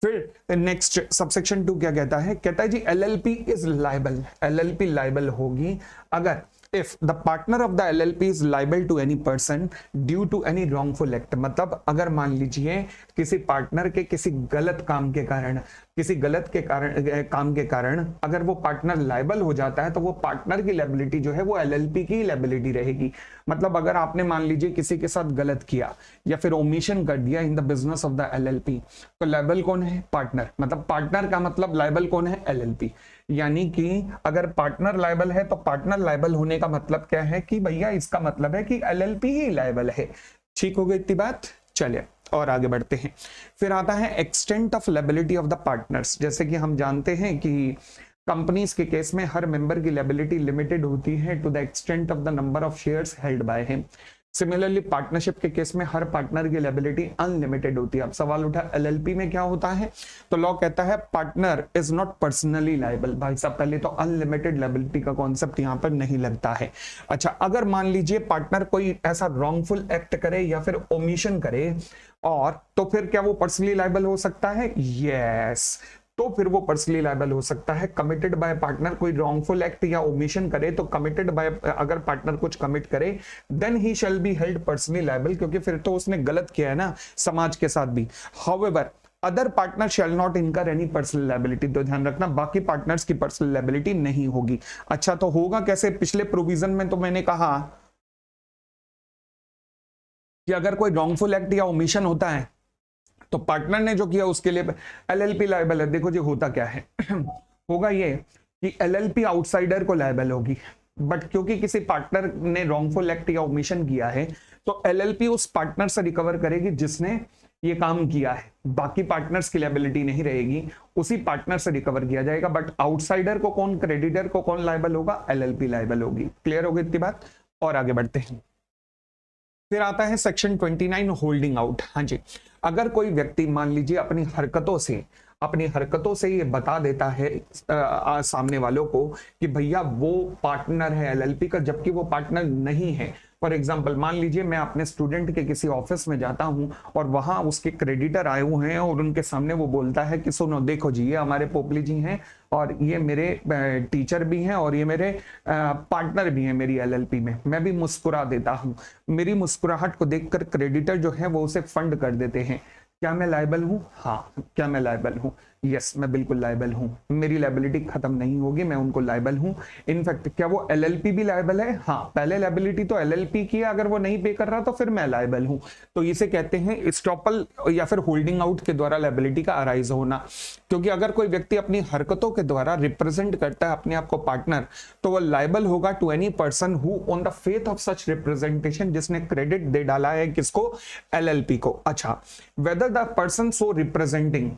फिर नेक्स्ट सबसेक्शन 2 क्या कहता है? कहता है जी LLP is liable, LLP liable होगी अगर if the partner of the LLP is liable to any person due to any wrongful act। मतलब अगर मान लीजिए किसी पार्टनर के किसी गलत काम के कारण, किसी गलत के कारण काम के कारण अगर वो पार्टनर लायबल हो जाता है, तो वो पार्टनर की लायबिलिटी जो है वो LLP की लायबिलिटी रहेगी। मतलब अगर आपने मान लीजिए किसी के साथ गलत किया या फिर ओमिशन कर दिया in the business of the LLP, तो लायबल कौन है? पार्टनर। मतलब पार्टनर का मतलब लायबल कौन है? LLP। यानी कि अगर पार्टनर लायबल है तो पार्टनर लायबल होने का मतलब क्या है कि भैया इसका मतलब है कि LLP ही लायबल है। ठीक हो गई इतनी बात? चलिए और आगे बढ़ते हैं। फिर आता है extent of liability of the partners. जैसे कि हम जानते हैं कि कंपनीज के केस में हर मेंबर की लायबिलिटी लिमिटेड होती है to the extent of the number of shares held by him. Similarly partnership के केस में हर पार्टनर की लायबिलिटी अनलिमिटेड होती है। अब सवाल उठा एलएलपी में क्या होता है, तो लॉ कहता है partner is not personally liable. भाई साहब पहले तो अनलिमिटेड लायबिलिटी का कॉन्सेप्ट यहां पर नहीं लगता है। अच्छा, अगर मान लीजिए पार्टनर कोई ऐसा रॉन्गफुल एक्ट करे या फिर ओमिशन करे, और तो फिर क्या वो पर्सनली लायबल हो सकता है? यस, तो फिर वो पर्सनली लायबल हो सकता है। कमिटेड बाय पार्टनर कोई रॉन्गफुल एक्ट या ओमिशन करे, तो कमिटेड बाय, अगर पार्टनर कुछ कमिट करे then he shall be held personally liable, क्योंकि फिर तो उसने गलत किया है ना समाज के साथ भी। However other partner shall not इनकर एनी पर्सनल लायबिलिटी, तो ध्यान रखना बाकी पार्टनर्स की पर्सनल लायबिलिटी नहीं होगी। अच्छा, तो होगा कैसे? पिछले प्रोविजन में तो मैंने कहा कि अगर कोई रॉन्गफुल एक्ट या ओमिशन होता है तो पार्टनर ने जो किया उसके लिए एलएलपी लायबल है। देखो जी होता क्या है होगा ये कि एलएलपी आउटसाइडर को लायबल होगी, बट क्योंकि किसी पार्टनर ने रॉन्गफुल एक्ट या ओमिशन किया है तो एलएलपी उस पार्टनर से रिकवर करेगी जिसने ये काम किया है। बाकी पार्टनर्स की लायबिलिटी नहीं रहेगी, उसी पार्टनर से रिकवर किया जाएगा। बट आउटसाइडर को कौन, क्रेडिटर को कौन लायबल होगा? एलएलपी लायबल होगी। क्लियर हो गई इतनी बात? और आगे बढ़ते हैं। फिर आता है सेक्शन 29 होल्डिंग आउट। हाँ जी, अगर कोई व्यक्ति मान लीजिए अपनी हरकतों से ये बता देता है सामने वालों को कि भैया वो पार्टनर है एलएलपी का, जबकि वो पार्टनर नहीं है। फॉर एग्जाम्पल मान लीजिए मैं अपने स्टूडेंट के किसी ऑफिस में जाता हूं और वहां उसके क्रेडिटर आए हुए हैं और उनके सामने वो बोलता है कि सुनो देखो जी, ये हमारे पोपली जी हैं और ये मेरे टीचर भी हैं और ये मेरे पार्टनर भी हैं मेरी एलएलपी में। मैं भी मुस्कुरा देता हूं, मेरी मुस्कुराहट को देखकर क्रेडिटर जो है वो उसे फंड कर देते हैं। क्या मैं लायबल हूं? हाँ, क्या मैं लायबल हूं? यस, मैं बिल्कुल लायबल हूं। मेरी लायबिलिटी खत्म नहीं होगी, मैं उनको लायबल हूं। इनफैक्ट क्या वो एलएलपी भी लायबल है? हाँ, पहले लायबिलिटी तो एलएलपी की है, अगर वो नहीं पे कर रहा तो फिर मैं लायबल हूं। तो इसे कहते हैं स्टॉपल या फिर होल्डिंग आउट के द्वारा लायबिलिटी का अराइज होना। क्योंकि अगर कोई व्यक्ति अपनी हरकतों के द्वारा रिप्रेजेंट करता है अपने आप को पार्टनर, तो वो लायबल होगा to any person who on the faith of such representation, जिसने क्रेडिट दे डाला है किसको? एलएलपी को। अच्छा, whether the person so representing,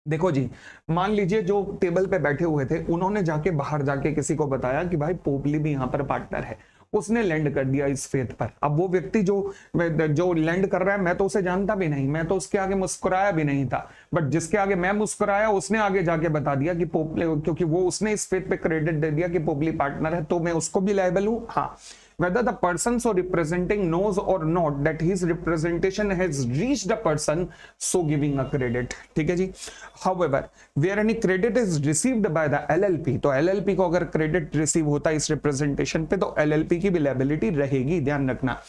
देखो जी मान लीजिए जो टेबल पे बैठे हुए थे उन्होंने जाके बाहर जाके किसी को बताया कि भाई पोपली भी यहां पर पार्टनर है, उसने लैंड कर दिया इस फेथ पर। अब वो व्यक्ति जो लैंड कर रहा है, मैं तो उसे जानता भी नहीं, मैं तो उसके आगे मुस्कुराया भी नहीं था, बट जिसके आगे मैं मुस्कुराया उसने आगे जाके बता दिया कि पोपली, क्योंकि वो उसने इस फेथ पे क्रेडिट दे दिया कि पोपली पार्टनर है, तो मैं उसको भी लायबल हूं। हाँ, whether the person so representing knows or not that his representation has reached a person so giving a credit। ठीक है जी। however where any credit is received by the LLP, तो LLP को अगर क्रेडिट रिसीव होता है इस representation पे तो LLP की भी लायबिलिटी रहेगी, ध्यान रखना।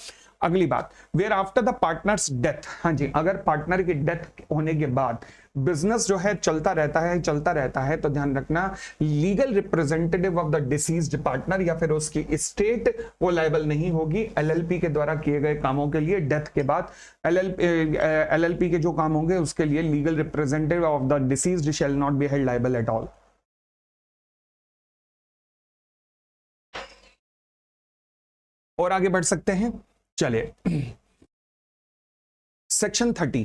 अगली बात, where after the partners death, हाँ जी, अगर पार्टनर की डेथ होने के बाद बिजनेस जो है चलता रहता है, तो ध्यान रखना legal representative of the deceased partner या फिर उसकी स्टेट वो लायबल नहीं होगी एलएलपी के द्वारा किए गए कामों के लिए। डेथ के बाद एलएलपी के जो काम होंगे उसके लिए legal representative of the deceased shall not be held liable at all. और आगे बढ़ सकते हैं, चलिए सेक्शन 30।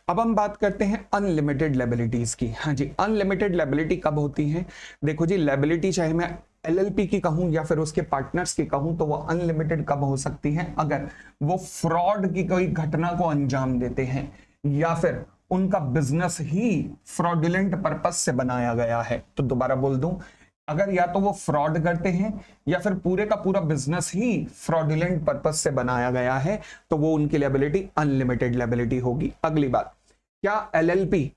अब हम बात करते हैं अनलिमिटेड लायबिलिटीज की। हाँ जी, अनलिमिटेड लायबिलिटी कब होती है? देखो जी, लायबिलिटी चाहे मैं एलएलपी की कहूं या फिर उसके पार्टनर्स की कहूं, तो वो अनलिमिटेड कब हो सकती है? अगर वो फ्रॉड की कोई घटना को अंजाम देते हैं या फिर उनका बिजनेस ही फ्रॉडुलेंट पर्पस से बनाया गया है। तो दोबारा बोल दूं, अगर या तो वो फ्रॉड करते हैं या फिर पूरे का पूरा बिजनेस ही फ्रॉडुलेंट पर्पस से बनाया गया है, तो वो उनकी लायबिलिटी अनलिमिटेड लायबिलिटी होगी। अगली बात, क्या एलएलपी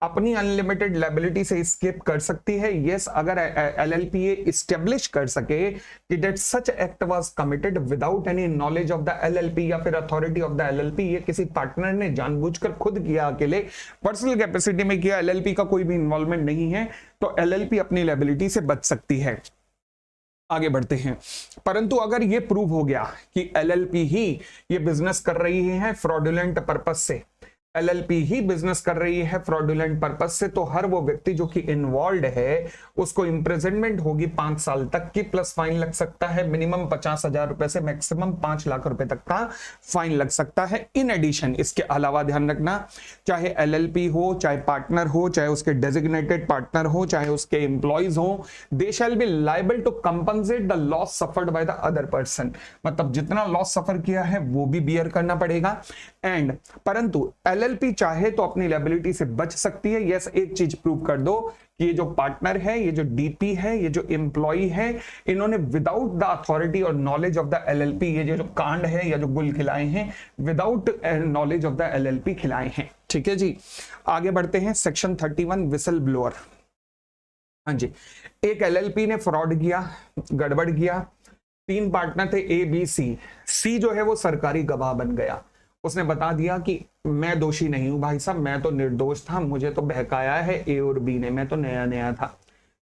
अपनी अनलिमिटेड लायबिलिटी से एस्केप कर सकती है? यस, अगर एलएलपी ये एस्टेब्लिश कर सके कि that such act was committed without any knowledge of the LLP या फिर अथॉरिटी ऑफ द एलएलपी, ये किसी पार्टनर ने जानबूझकर खुद किया, अकेले पर्सनल कैपेसिटी में किया, एलएलपी का कोई भी इन्वॉल्वमेंट नहीं है, तो एलएलपी अपनी लायबिलिटी से बच सकती है। आगे बढ़ते हैं, परंतु अगर ये प्रूव हो गया कि एलएलपी ही ये बिजनेस कर रही है फ्रॉडुलेंट पर्पस से, एलएलपी ही बिजनेस कर रही है फ्रॉडुलेंट पर्पस से, तो हर वो व्यक्ति जो कि इन्वॉल्व है उसको इम्प्रिजनमेंट होगी 5 साल तक की, प्लस फाइन लग सकता है मिनिमम 50,000 रुपए से मैक्सिमम 5 लाख रुपए तक का फाइन लग सकता है। इन एडिशन इसके अलावा ध्यान रखना, चाहे एलएलपी हो, चाहे पार्टनर हो, चाहे उसके डेजिग्नेटेड पार्टनर हो, चाहे उसके एम्प्लॉयज हो, they shall be liable to compensate the loss suffered by the other person. मतलब जितना लॉस सफर किया है वो भी बियर करना पड़ेगा। एंड परंतु एलएलपी चाहे तो अपनी लायबिलिटी से बच सकती है। यस, एक चीज प्रूव कर दो कि ये जो पार्टनर है, ये जो डीपी है, ये जो एम्प्लॉय है, इन्होंने विदाउट द अथॉरिटी और नॉलेज ऑफ द एलएलपी ये जो कांड है या जो गुल खिलाए हैं, without knowledge of the LLP खिलाए हैं। ठीक है जी, आगे बढ़ते हैं। Section 31 whistle blower. हाँ जी, एक एलएलपी ने फ्रॉड किया, गड़बड़ किया, 3 पार्टनर थे ए बी सी। सी जो है वो सरकारी गवाह बन गया, उसने बता दिया कि मैं दोषी नहीं हूं भाई साहब, मैं तो निर्दोष था, मुझे तो बहकाया है ए और बी ने, मैं तो नया नया था।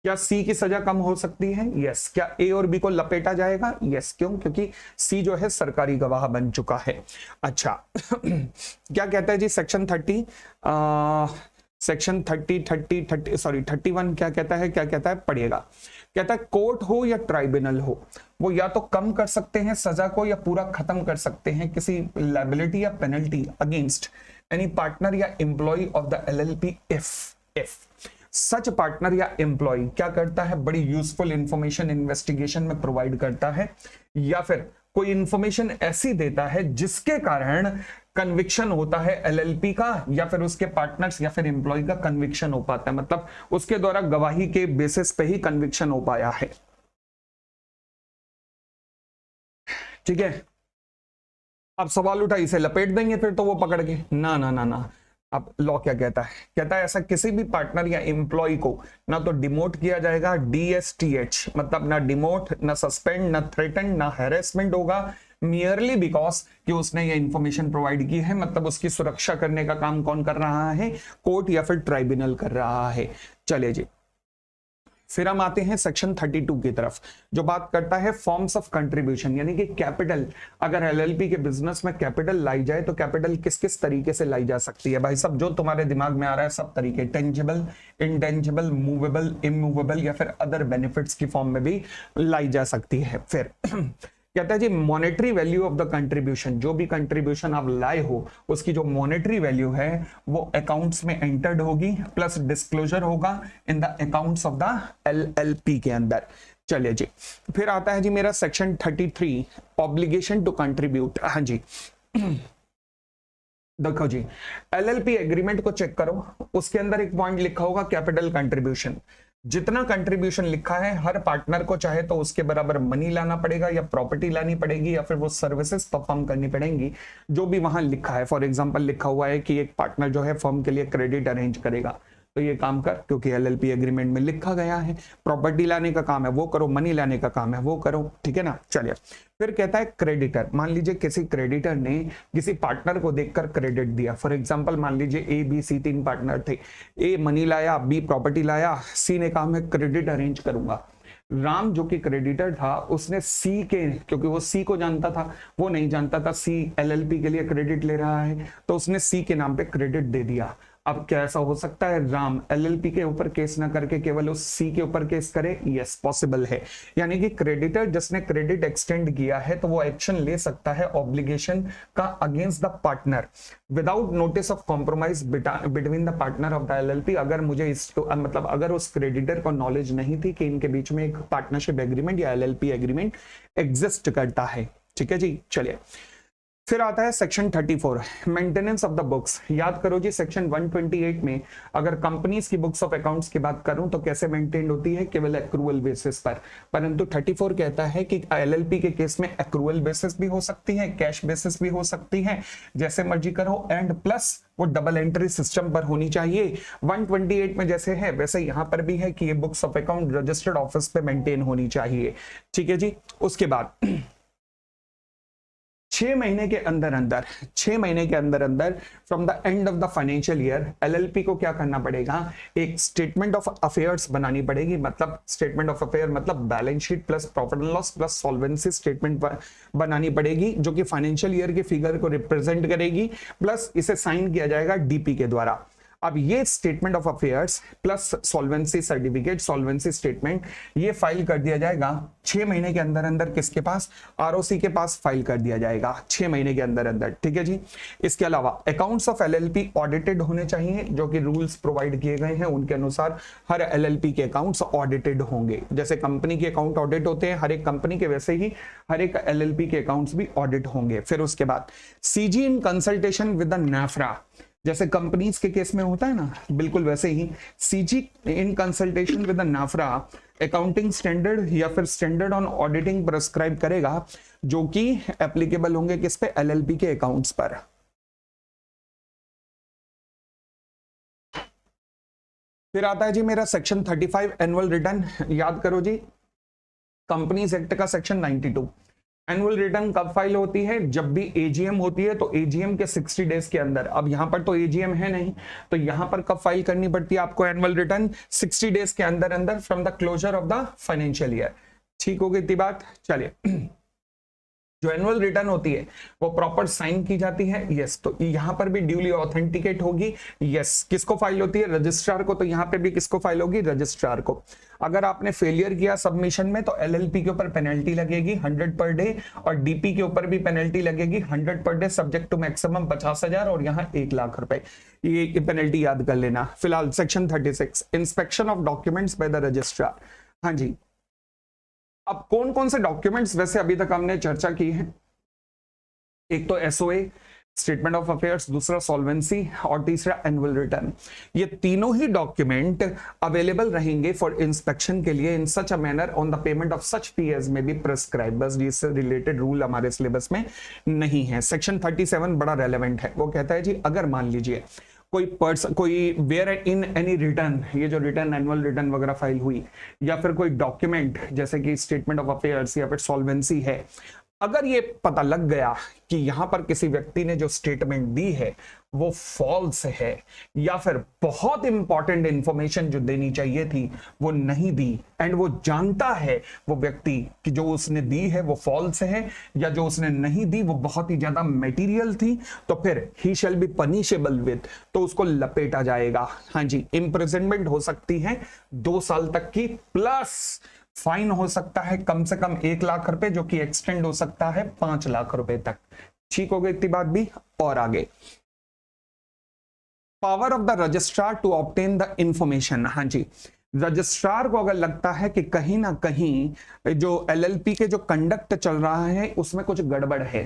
क्या सी की सजा कम हो सकती है? यस। क्या ए और बी को लपेटा जाएगा? यस। क्यों? क्योंकि सी जो है सरकारी गवाह बन चुका है। अच्छा क्या कहता है जी सेक्शन 30, सेक्शन 31 क्या कहता है? क्या कहता है पढ़िएगा। कहता है कोर्ट हो या ट्राइब्यूनल हो, वो या तो कम कर सकते हैं सजा को या पूरा खत्म कर सकते हैं किसी लायबिलिटी या पेनल्टी अगेंस्ट एनी पार्टनर या employee of the LLP if such partner या एम्प्लॉय क्या करता है, बड़ी यूजफुल इंफॉर्मेशन इन्वेस्टिगेशन में प्रोवाइड करता है, या फिर कोई इंफॉर्मेशन ऐसी देता है जिसके कारण कन्विक्शन होता है एलएलपी का, या फिर उसके पार्टनर्स या फिर एम्प्लॉय का कन्विक्शन हो पाता है, मतलब उसके द्वारा गवाही के बेसिस पे ही कन्विक्शन हो पाया है। ठीक है, अब सवाल उठा इसे लपेट देंगे फिर तो वो पकड़ के, ना ना ना ना। अब लॉ क्या कहता है? कहता है ऐसा किसी भी पार्टनर या एम्प्लॉय को ना तो डिमोट किया जाएगा, DSTH, मतलब ना डिमोट, ना सस्पेंड, ना थ्रेटन, ना हैरेसमेंट होगा, मियरली बिकॉज कि उसने ये इंफॉर्मेशन प्रोवाइड की है। मतलब उसकी सुरक्षा करने का काम कौन कर रहा है? कोर्ट या फिर ट्राइब्यूनल कर रहा है। चलिए जी, फिर हम आते हैं सेक्शन 32 की तरफ, जो बात करता है फॉर्म्स ऑफ कंट्रीब्यूशन, यानी कि कैपिटल। अगर एलएलपी के बिजनेस में कैपिटल लाई जाए तो कैपिटल किस किस तरीके से लाई जा सकती है? भाई सब जो तुम्हारे दिमाग में आ रहा है सब तरीके, टेंजिबल, इंटेंजिबल, मूवेबल, इमूवेबल, या फिर अदर बेनिफिट्स की फॉर्म में भी लाई जा सकती है। फिर कहता है जी monetary value of the contribution, जो भी कंट्रीब्यूशन आप लाए हो उसकी जो मॉनेटरी वैल्यू है वो अकाउंट्स में एंटर्ड होगी, प्लस डिस्क्लोजर होगा in the accounts of the LLP के अंदर। चलिए जी, फिर आता है जी मेरा सेक्शन 33 ऑब्लिगेशन टू कंट्रीब्यूट। हाँ जी देखो जी, एलएलपी एग्रीमेंट को चेक करो, उसके अंदर एक पॉइंट लिखा होगा कैपिटल कंट्रीब्यूशन। जितना कंट्रीब्यूशन लिखा है हर पार्टनर को चाहे तो उसके बराबर मनी लाना पड़ेगा, या प्रॉपर्टी लानी पड़ेगी, या फिर वो सर्विसेज परफॉर्म करनी पड़ेंगी जो भी वहां लिखा है। फॉर एग्जांपल लिखा हुआ है कि एक पार्टनर जो है फर्म के लिए क्रेडिट अरेंज करेगा, तो ये काम कर, क्योंकि एलएलपी एग्रीमेंट में लिखा गया है। प्रॉपर्टी लाने का काम है वो करो, मनी लाने का काम है वो करो, ठीक है ना। चलिए, फिर कहता है क्रेडिटर। मान लीजिए किसी क्रेडिटर ने किसी पार्टनर को देखकर क्रेडिट दिया। फॉर एग्जांपल मान लीजिए ए बी सी 3 पार्टनर थे, ए मनी लाया, बी प्रॉपर्टी लाया, सी ने कहा मैं क्रेडिट अरेंज करूंगा। राम जो कि क्रेडिटर था उसने सी के, क्योंकि वो सी को जानता था, वो नहीं जानता था सी एलएलपी के लिए क्रेडिट ले रहा है, तो उसने सी के नाम पे क्रेडिट दे दिया। अब क्या ऐसा हो सकता है राम एलएलपी के ऊपर केस ना करके केवल उस सी के ऊपर केस करे? यस, पॉसिबल है। यानी कि क्रेडिटर जिसने क्रेडिट एक्सटेंड किया है तो वो एक्शन ले सकता है ऑब्लिगेशन का against the partner without notice of compromise between the partner of the LLP. अगर मुझे इस मतलब अगर उस क्रेडिटर को नॉलेज नहीं थी कि इनके बीच में एक पार्टनरशिप एग्रीमेंट या एलएलपी एग्रीमेंट एग्जिस्ट करता है। ठीक है जी, चलिए फिर आता है section 34 maintenance of the books. याद करो जी, सेक्शन 128 में अगर कंपनीज की बुक्स ऑफ अकाउंट्स की बात करूं तो कैसे मेंटेन होती है? केवल एक्रूअल बेसिस पर। परंतु 34 कहता है कि एलएलपी के केस में एक्रूअल बेसिस भी हो सकती है, कैश बेसिस भी हो सकती है, जैसे मर्जी करो, एंड प्लस वो डबल एंट्री सिस्टम पर होनी चाहिए। 128 में जैसे है वैसे यहां पर भी है कि ये books of account registered office पे मेंटेन होनी चाहिए। ठीक है जी, उसके बाद 6 महीने के अंदर अंदर 6 महीने के अंदर अंदर from the end of the financial year LLP को क्या करना पड़ेगा, एक स्टेटमेंट ऑफ अफेयर्स बनानी पड़ेगी। मतलब स्टेटमेंट ऑफ अफेयर मतलब balance sheet plus profit and loss plus solvency statement बनानी पड़ेगी, जो कि फाइनेंशियल ईयर के फिगर को रिप्रेजेंट करेगी, प्लस इसे साइन किया जाएगा डीपी के द्वारा। अब ये statement of affairs plus solvency certificate, solvency statement, ये फाइल कर दिया जाएगा 6 महीने के अंदर अंदर किसके पास, आरओसी के पास फाइल कर दिया जाएगा 6 महीने के अंदर अंदर। ठीक है जी। इसके अलावा अकाउंट्स ऑफ एलएलपी ऑडिटेड होने चाहिए, जो कि रूल्स प्रोवाइड किए गए हैं उनके अनुसार हर एलएलपी के अकाउंट्स ऑडिटेड होंगे। जैसे कंपनी के अकाउंट ऑडिट होते हैं हर एक कंपनी के, वैसे ही हर एक एलएलपी के अकाउंट्स भी ऑडिट होंगे। फिर उसके बाद CG in consultation with the नाफ्रा, जैसे कंपनीज के केस में होता है ना, बिल्कुल वैसे ही CG in consultation with the NFRA accounting standard या फिर स्टैंडर्ड ऑन ऑडिटिंग प्रेस्क्राइब करेगा, जो कि एप्लीकेबल होंगे किस पे, एलएलपी के अकाउंट्स पर। फिर आता है जी मेरा सेक्शन 35 एनुअल रिटर्न। याद करो जी, कंपनीज एक्ट का सेक्शन 92। एनुअल रिटर्न कब फाइल होती है, जब भी एजीएम होती है, तो एजीएम के 60 डेज के अंदर। अब यहां पर तो एजीएम है नहीं, तो यहां पर कब फाइल करनी पड़ती है आपको एनुअल रिटर्न, 60 डेज के अंदर अंदर from the closure of the financial year. ठीक हो गई इतनी बात। चलिए, जो एनुअल रिटर्न होती है वो प्रॉपर साइन की जाती है, यस। तो यहां पर भी ड्यूली ऑथेंटिकेट होगी, यस। किसको फाइल होती है, रजिस्ट्रार को। तो यहां पे भी किसको फाइल होगी, रजिस्ट्रार को। अगर आपने फेलियर किया सबमिशन में, तो एलएलपी के ऊपर पेनल्टी लगेगी 100 पर डे, और डीपी के ऊपर भी पेनल्टी लगेगी 100 per day, subject to maximum 50,000 और यहाँ 1 लाख रुपए। ये पेनल्टी याद कर लेना। फिलहाल section 36 inspection of documents by the registrar. हाँ जी, अब कौन कौन से डॉक्यूमेंट्स वैसे अभी तक हमने चर्चा की है, एक तो एसओए स्टेटमेंट ऑफ अफेयर्स, दूसरा सॉल्वेंसी और तीसरा एनुअल रिटर्न। ये तीनों ही डॉक्यूमेंट अवेलेबल रहेंगे फॉर इंस्पेक्शन के लिए in such a manner on the payment of such fee as may be prescribe. बस इससे रिलेटेड रूल हमारे सिलेबस में नहीं है। सेक्शन 37 बड़ा रेलेवेंट है। वो कहता है जी, अगर मान लीजिए कोई वेयर इन एनी रिटर्न, ये जो रिटर्न एनुअल रिटर्न वगैरह फाइल हुई, या फिर कोई डॉक्यूमेंट जैसे कि स्टेटमेंट ऑफ अफेयर्स या फिर सॉल्वेंसी है, अगर ये पता लग गया कि यहां पर किसी व्यक्ति ने जो स्टेटमेंट दी है वो फॉल्स है, या फिर बहुत इंपॉर्टेंट इंफॉर्मेशन जो देनी चाहिए थी वो नहीं दी, एंड वो जानता है वो व्यक्ति कि जो उसने दी है वो फॉल्स है, या जो उसने नहीं दी वो बहुत ही ज्यादा मटेरियल थी, तो फिर ही शैल बी पनिशेबल विद, तो उसको लपेटा जाएगा। हाँ जी, इम्प्रिजनमेंट हो सकती है 2 साल तक की, प्लस फाइन हो सकता है कम से कम 1 लाख रुपए, जो कि एक्सटेंड हो सकता है 5 लाख रुपए तक। ठीक हो गई इतनी बात भी। और आगे, power of the registrar to obtain the information. हाँ जी, रजिस्ट्रार को अगर लगता है कि कहीं ना कहीं जो एलएलपी के जो कंडक्ट चल रहा है उसमें कुछ गड़बड़ है,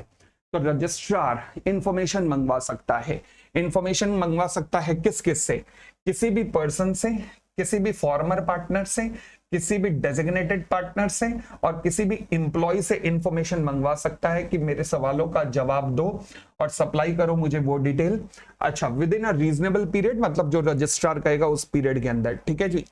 तो रजिस्ट्रार इंफॉर्मेशन मंगवा सकता है। इंफॉर्मेशन मंगवा सकता है किस किस से, किसी भी पर्सन से, किसी भी फॉर्मर पार्टनर से, किसी भी डेजिग्नेटेड पार्टनर से, और किसी भी एम्प्लॉय से इंफॉर्मेशन मंगवा सकता है कि मेरे सवालों का जवाब दो और सप्लाई करो मुझे वो डिटेल। अच्छा, with in a reasonable period, मतलब जो रजिस्ट्रार कहेगा उस पीरियड के अंदर। ठीक है जी।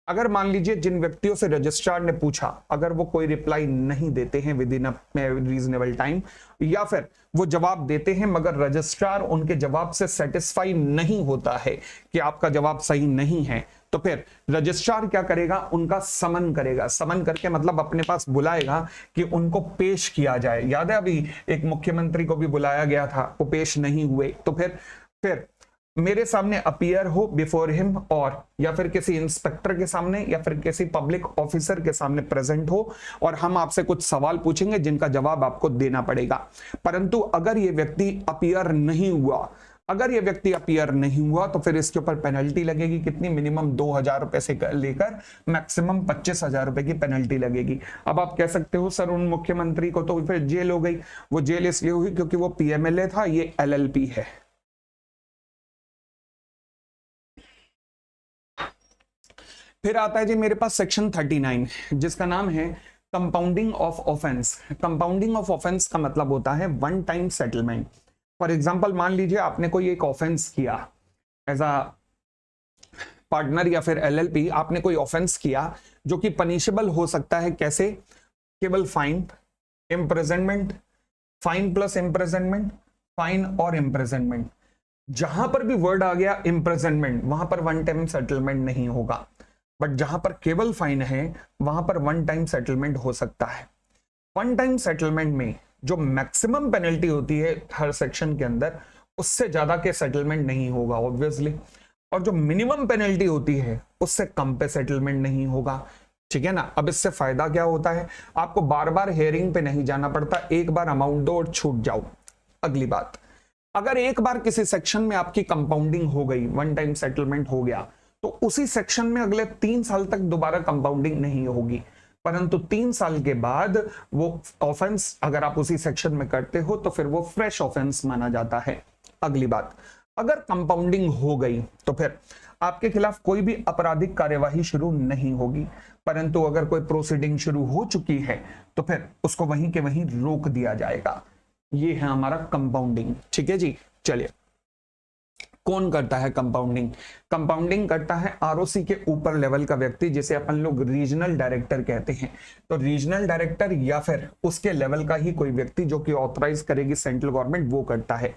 अगर मान लीजिए जिन व्यक्तियों से रजिस्ट्रार ने पूछा, अगर वो कोई रिप्लाई नहीं देते हैं with in a reasonable time, या फिर वो जवाब देते हैं मगर रजिस्ट्रार उनके जवाब से सेटिस्फाई नहीं होता है कि आपका जवाब सही नहीं है, तो फिर रजिस्ट्रार क्या करेगा, उनका समन करेगा। समन करके मतलब अपने पास बुलाएगा कि उनको पेश किया जाए। याद है अभी एक मुख्यमंत्री को भी बुलाया गया था, वो पेश नहीं हुए, तो फिर मेरे सामने अपीयर हो बिफोर हिम, और या फिर किसी इंस्पेक्टर के सामने या फिर किसी पब्लिक ऑफिसर के सामने प्रेजेंट हो, और हम आपसे कुछ सवाल पूछेंगे जिनका जवाब आपको देना पड़ेगा। परंतु अगर ये व्यक्ति अपीयर नहीं हुआ, तो फिर इसके ऊपर पेनल्टी लगेगी। कितनी, मिनिमम 2,000 रुपए से लेकर मैक्सिमम 25,000 रुपए की पेनल्टी लगेगी। अब आप कह सकते हो सर उन मुख्यमंत्री को तो फिर जेल हो गई। वो जेल इसलिए हुई क्योंकि वो पीएमएलए था, ये एलएलपी है। फिर आता है जी मेरे पास सेक्शन 39, जिसका नाम है compounding of offence. Compounding of offence का मतलब होता है one time settlement. For example, मान लीजिए आपने कोई एक ऑफेंस किया एज अ पार्टनर या फिर एलएलपी, आपने कोई ऑफेंस किया जो कि पनिशेबल हो सकता है। कैसे, केवल fine, imprisonment, fine plus imprisonment, fine और इम्प्रिजनमेंट, जहां पर भी वर्ड आ गया इम्प्रिजनमेंट वहां पर वन टाइम सेटलमेंट नहीं होगा, बट जहां पर केवल फाइन है वहां पर वन टाइम सेटलमेंट हो सकता है। वन टाइम सेटलमेंट में जो मैक्सिमम पेनल्टी होती है हर सेक्शन के अंदर, उससे ज्यादा के सेटलमेंट नहीं होगा ऑब्वियसली, और जो मिनिमम पेनल्टी होती है उससे कम पे सेटलमेंट नहीं होगा। ठीक है ना। अब इससे फायदा क्या होता है, आपको बार बार हेयरिंग पे नहीं जाना पड़ता, एक बार अमाउंट दो और छूट जाओ। अगली बात, अगर एक बार किसी सेक्शन में आपकी कंपाउंडिंग हो गई, वन टाइम सेटलमेंट हो गया, तो उसी सेक्शन में अगले 3 साल तक दोबारा कंपाउंडिंग नहीं होगी, परंतु 3 साल के बाद वो ऑफेंस अगर आप उसी सेक्शन में करते हो तो फिर वो फ्रेश ऑफेंस माना जाता है। अगली बात, अगर कंपाउंडिंग हो गई तो फिर आपके खिलाफ कोई भी आपराधिक कार्यवाही शुरू नहीं होगी, परंतु अगर कोई प्रोसीडिंग शुरू हो चुकी है तो फिर उसको वहीं के वहीं रोक दिया जाएगा। ये है हमारा कंपाउंडिंग। ठीक है जी। चलिए, कौन करता है कंपाउंडिंग? कंपाउंडिंग करता है आरओसी के ऊपर लेवल का व्यक्ति, जिसे अपन लोग रीजनल डायरेक्टर कहते हैं। तो रीजनल डायरेक्टर या फिर उसके लेवल का ही कोई व्यक्ति जो कि ऑथराइज करेगी सेंट्रल गवर्नमेंट, वो करता है।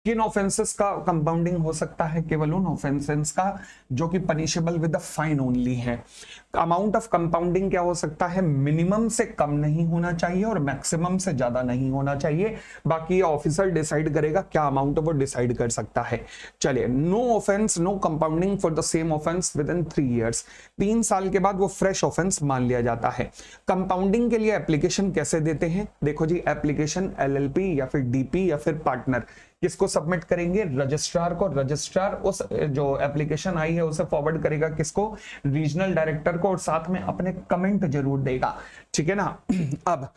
किन ऑफेंसेस का कंपाउंडिंग हो सकता है? केवल उन ऑफेंसेस का जो कि punishable with the fine only है। अमाउंट ऑफ कंपाउंडिंग क्या हो सकता है? मिनिमम से कम नहीं होना चाहिए और मैक्सिमम से ज्यादा नहीं होना चाहिए। बाकी ये ऑफिसर डिसाइड करेगा क्या अमाउंट वो डिसाइड कर सकता है। चलिए, no offence no compounding for the same offence within 3 years. 3 साल के बाद वो फ्रेश ऑफेंस मान लिया जाता है। कंपाउंडिंग के लिए एप्लीकेशन कैसे देते हैं? देखो जी, एप्लीकेशन एलएलपी या फिर डीपी या फिर पार्टनर किसको सबमिट करेंगे? रजिस्ट्रार को। रजिस्ट्रार उस जो एप्लीकेशन आई है उसे फॉरवर्ड करेगा किसको? रीजनल डायरेक्टर को, और साथ में अपने कमेंट जरूर देगा। ठीक है ना। अब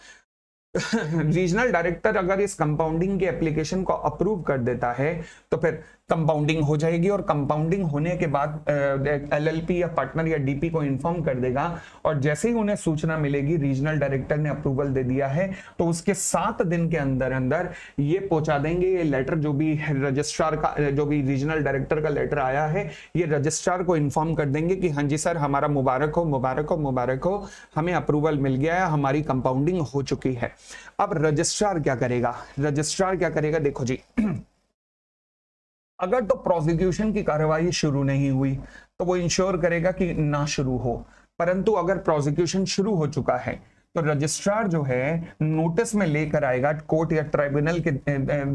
रीजनल डायरेक्टर अगर इस कंपाउंडिंग के एप्लीकेशन को अप्रूव कर देता है तो फिर कंपाउंडिंग हो जाएगी, और कंपाउंडिंग होने के बाद एलएलपी या पार्टनर या डीपी को इन्फॉर्म कर देगा, और जैसे ही उन्हें सूचना मिलेगी रीजनल डायरेक्टर ने अप्रूवल दे दिया है, तो उसके 7 दिन के अंदर अंदर ये पहुंचा देंगे ये लेटर, जो भी रजिस्ट्रार का, जो भी रीजनल डायरेक्टर का लेटर आया है, ये रजिस्ट्रार को इन्फॉर्म कर देंगे कि हाँ जी सर, हमारा मुबारक हो मुबारक हो मुबारक हो, हमें अप्रूवल मिल गया है, हमारी कंपाउंडिंग हो चुकी है। अब रजिस्ट्रार क्या करेगा? रजिस्ट्रार क्या करेगा? देखो जी, अगर तो प्रोसिक्यूशन की कार्यवाही शुरू नहीं हुई तो वो इंश्योर करेगा कि ना शुरू हो, परंतु अगर प्रोसिक्यूशन शुरू हो चुका है तो रजिस्ट्रार जो है नोटिस में लेकर आएगा, कोर्ट या ट्राइब्यूनल के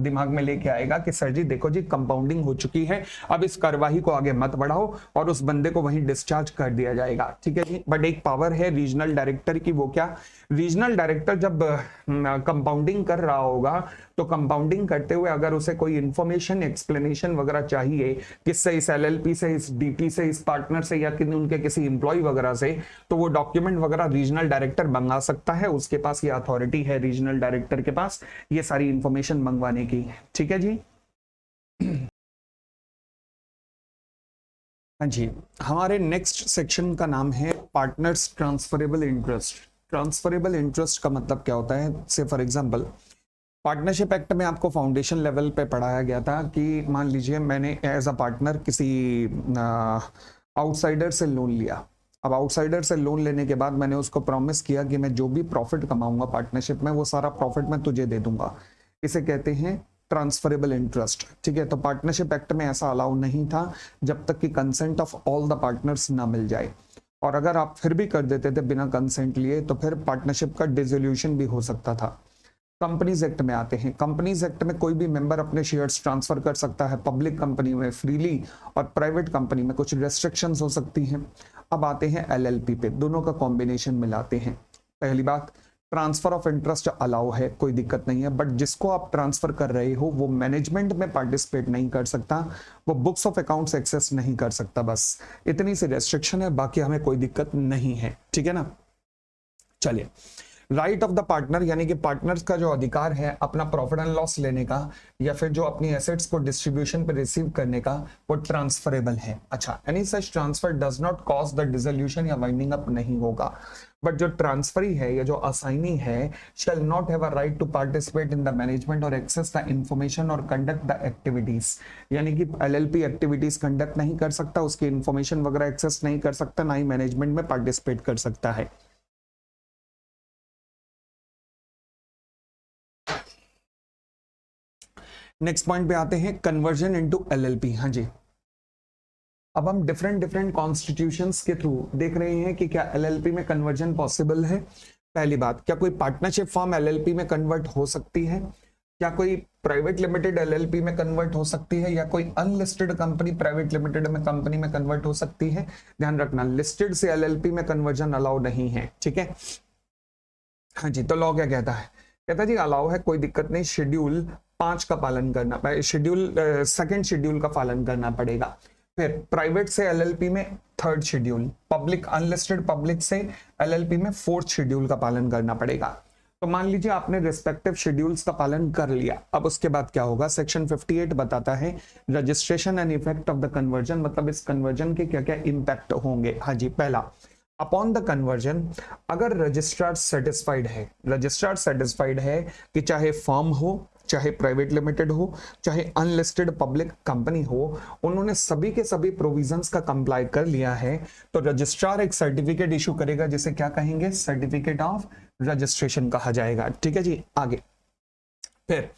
दिमाग में लेके आएगा कि सर जी देखो जी, कंपाउंडिंग हो चुकी है, अब इस कार्यवाही को आगे मत बढ़ाओ, और उस बंदे को वहीं डिस्चार्ज कर दिया जाएगा। ठीक है जी। बट एक पावर है रीजनल डायरेक्टर की, वो क्या? रीजनल डायरेक्टर जब कंपाउंडिंग कर रहा होगा तो कंपाउंडिंग करते हुए अगर उसे कोई इंफॉर्मेशन एक्सप्लेनेशन वगैरह चाहिए किससे, इस एलएलपी से, इस डीपी से, इस पार्टनर से, या उनके किसी इंप्लॉय वगैरह से, तो वो डॉक्यूमेंट वगैरह रीजनल डायरेक्टर मंगा सकता है। उसके पास ये अथॉरिटी है रीजनल डायरेक्टर के पास ये सारी इंफॉर्मेशन मंगवाने की। ठीक है जी। हाँ जी, हमारे नेक्स्ट सेक्शन का नाम है partners transferable interest. Transferable interest का मतलब क्या होता है? से फॉर एग्जांपल, पार्टनरशिप एक्ट में आपको फाउंडेशन लेवल पे पढ़ाया गया था कि मान लीजिए मैंने एज अ पार्टनर किसी आउटसाइडर से लोन लिया। अब आउटसाइडर से लोन लेने के बाद मैंने उसको प्रॉमिस किया कि मैं जो भी प्रॉफिट कमाऊंगा पार्टनरशिप में वो सारा प्रॉफिट मैं तुझे दे दूंगा। इसे कहते हैं ट्रांसफरेबल इंटरेस्ट। ठीक है। तो पार्टनरशिप एक्ट में ऐसा अलाउ नहीं था जब तक कि consent of all the partners ना मिल जाए, और अगर आप फिर भी कर देते थे बिना कंसेंट लिए तो फिर पार्टनरशिप का डिसोल्यूशन भी हो सकता था। कंपनीज एक्ट में आते हैं। कंपनीज एक्ट में कोई भी मेंबर अपने शेयर्स ट्रांसफर कर सकता है, पब्लिक कंपनी में फ्रीली और प्राइवेट कंपनी में कुछ रेस्ट्रिक्शंस हो सकती हैं। अब आते हैं एलएलपी पे, दोनों का कॉम्बिनेशन मिलाते हैं। पहली बात, ट्रांसफर ऑफ इंटरेस्ट अलाउ है, कोई दिक्कत नहीं है, बट जिसको आप ट्रांसफर कर रहे हो वो मैनेजमेंट में पार्टिसिपेट नहीं कर सकता, वो बुक्स ऑफ अकाउंट्स एक्सेस नहीं कर सकता। बस इतनी सी रेस्ट्रिक्शन है, बाकी हमें कोई दिक्कत नहीं है। ठीक है ना। चलिए, राइट ऑफ द पार्टनर, यानी कि पार्टनर्स का जो अधिकार है अपना प्रॉफिट एंड लॉस लेने का या फिर जो अपनी एसेट्स को डिस्ट्रीब्यूशन पे रिसीव करने का, वो ट्रांसफरेबल है। अच्छा, any such transfer does not cause the dissolution या वाइंडिंग अप नहीं होगा, बट जो ट्रांसफरी है या जो असाइनी है shall not have a right to participate in the management or access the information or conduct the activities, यानी कि एलएलपी एक्टिविटीज कंडक्ट नहीं कर सकता, उसकी इंफॉर्मेशन वगैरह एक्सेस नहीं कर सकता, ना ही मैनेजमेंट में पार्टिसिपेट कर सकता है। नेक्स्ट पॉइंट पे आते हैं, कन्वर्जन इनटू एलएलपी। हाँ जी, अब हम डिफरेंट डिफरेंट कॉन्स्टिट्यूशंस के थ्रू देख रहे हैं कि क्या एलएलपी में कन्वर्जन पॉसिबल है। पहली बात, क्या कोई पार्टनरशिप फॉर्म एलएलपी में कन्वर्ट हो सकती है, क्या कोई प्राइवेट लिमिटेड एलएलपी में कन्वर्ट हो सकती है, या कोई अनलिस्टेड कंपनी प्राइवेट लिमिटेड में कंपनी में कन्वर्ट हो सकती है। ध्यान रखना, लिस्टेड से एलएलपी में कन्वर्जन अलाउ नहीं है, ठीक है। हाँ जी, तो लॉ क्या कहता है, कहता है जी अलाउ है, कोई दिक्कत नहीं, शेड्यूल 5 का पालन करना, शेड्यूल सेकंड शेड्यूल का पालन करना पड़ेगा। फिर प्राइवेट से एलएलपी में third schedule, public unlisted public से एलएलपी में फोर्थ शेड्यूल का पालन करना पड़ेगा। तो मान लीजिए आपने रिस्पेक्टिव शेड्यूल्स का पालन कर लिया, अब उसके बाद क्या होगा, सेक्शन 58 बताता है registration and effect of the conversion, मतलब इस कन्वर्जन के क्या क्या इंपैक्ट होंगे। हाँ जी, पहला, अपॉन द कन्वर्जन, अगर रजिस्ट्रार सेटिस्फाइड है, रजिस्ट्रार सेटिस्फाइड है कि चाहे फर्म हो, चाहे प्राइवेट लिमिटेड हो, चाहे अनलिस्टेड पब्लिक कंपनी हो, उन्होंने सभी के सभी प्रोविजंस का कंप्लाई कर लिया है, तो रजिस्ट्रार एक सर्टिफिकेट इशू करेगा जिसे क्या कहेंगे, सर्टिफिकेट ऑफ रजिस्ट्रेशन कहा जाएगा। ठीक है जी, आगे फिर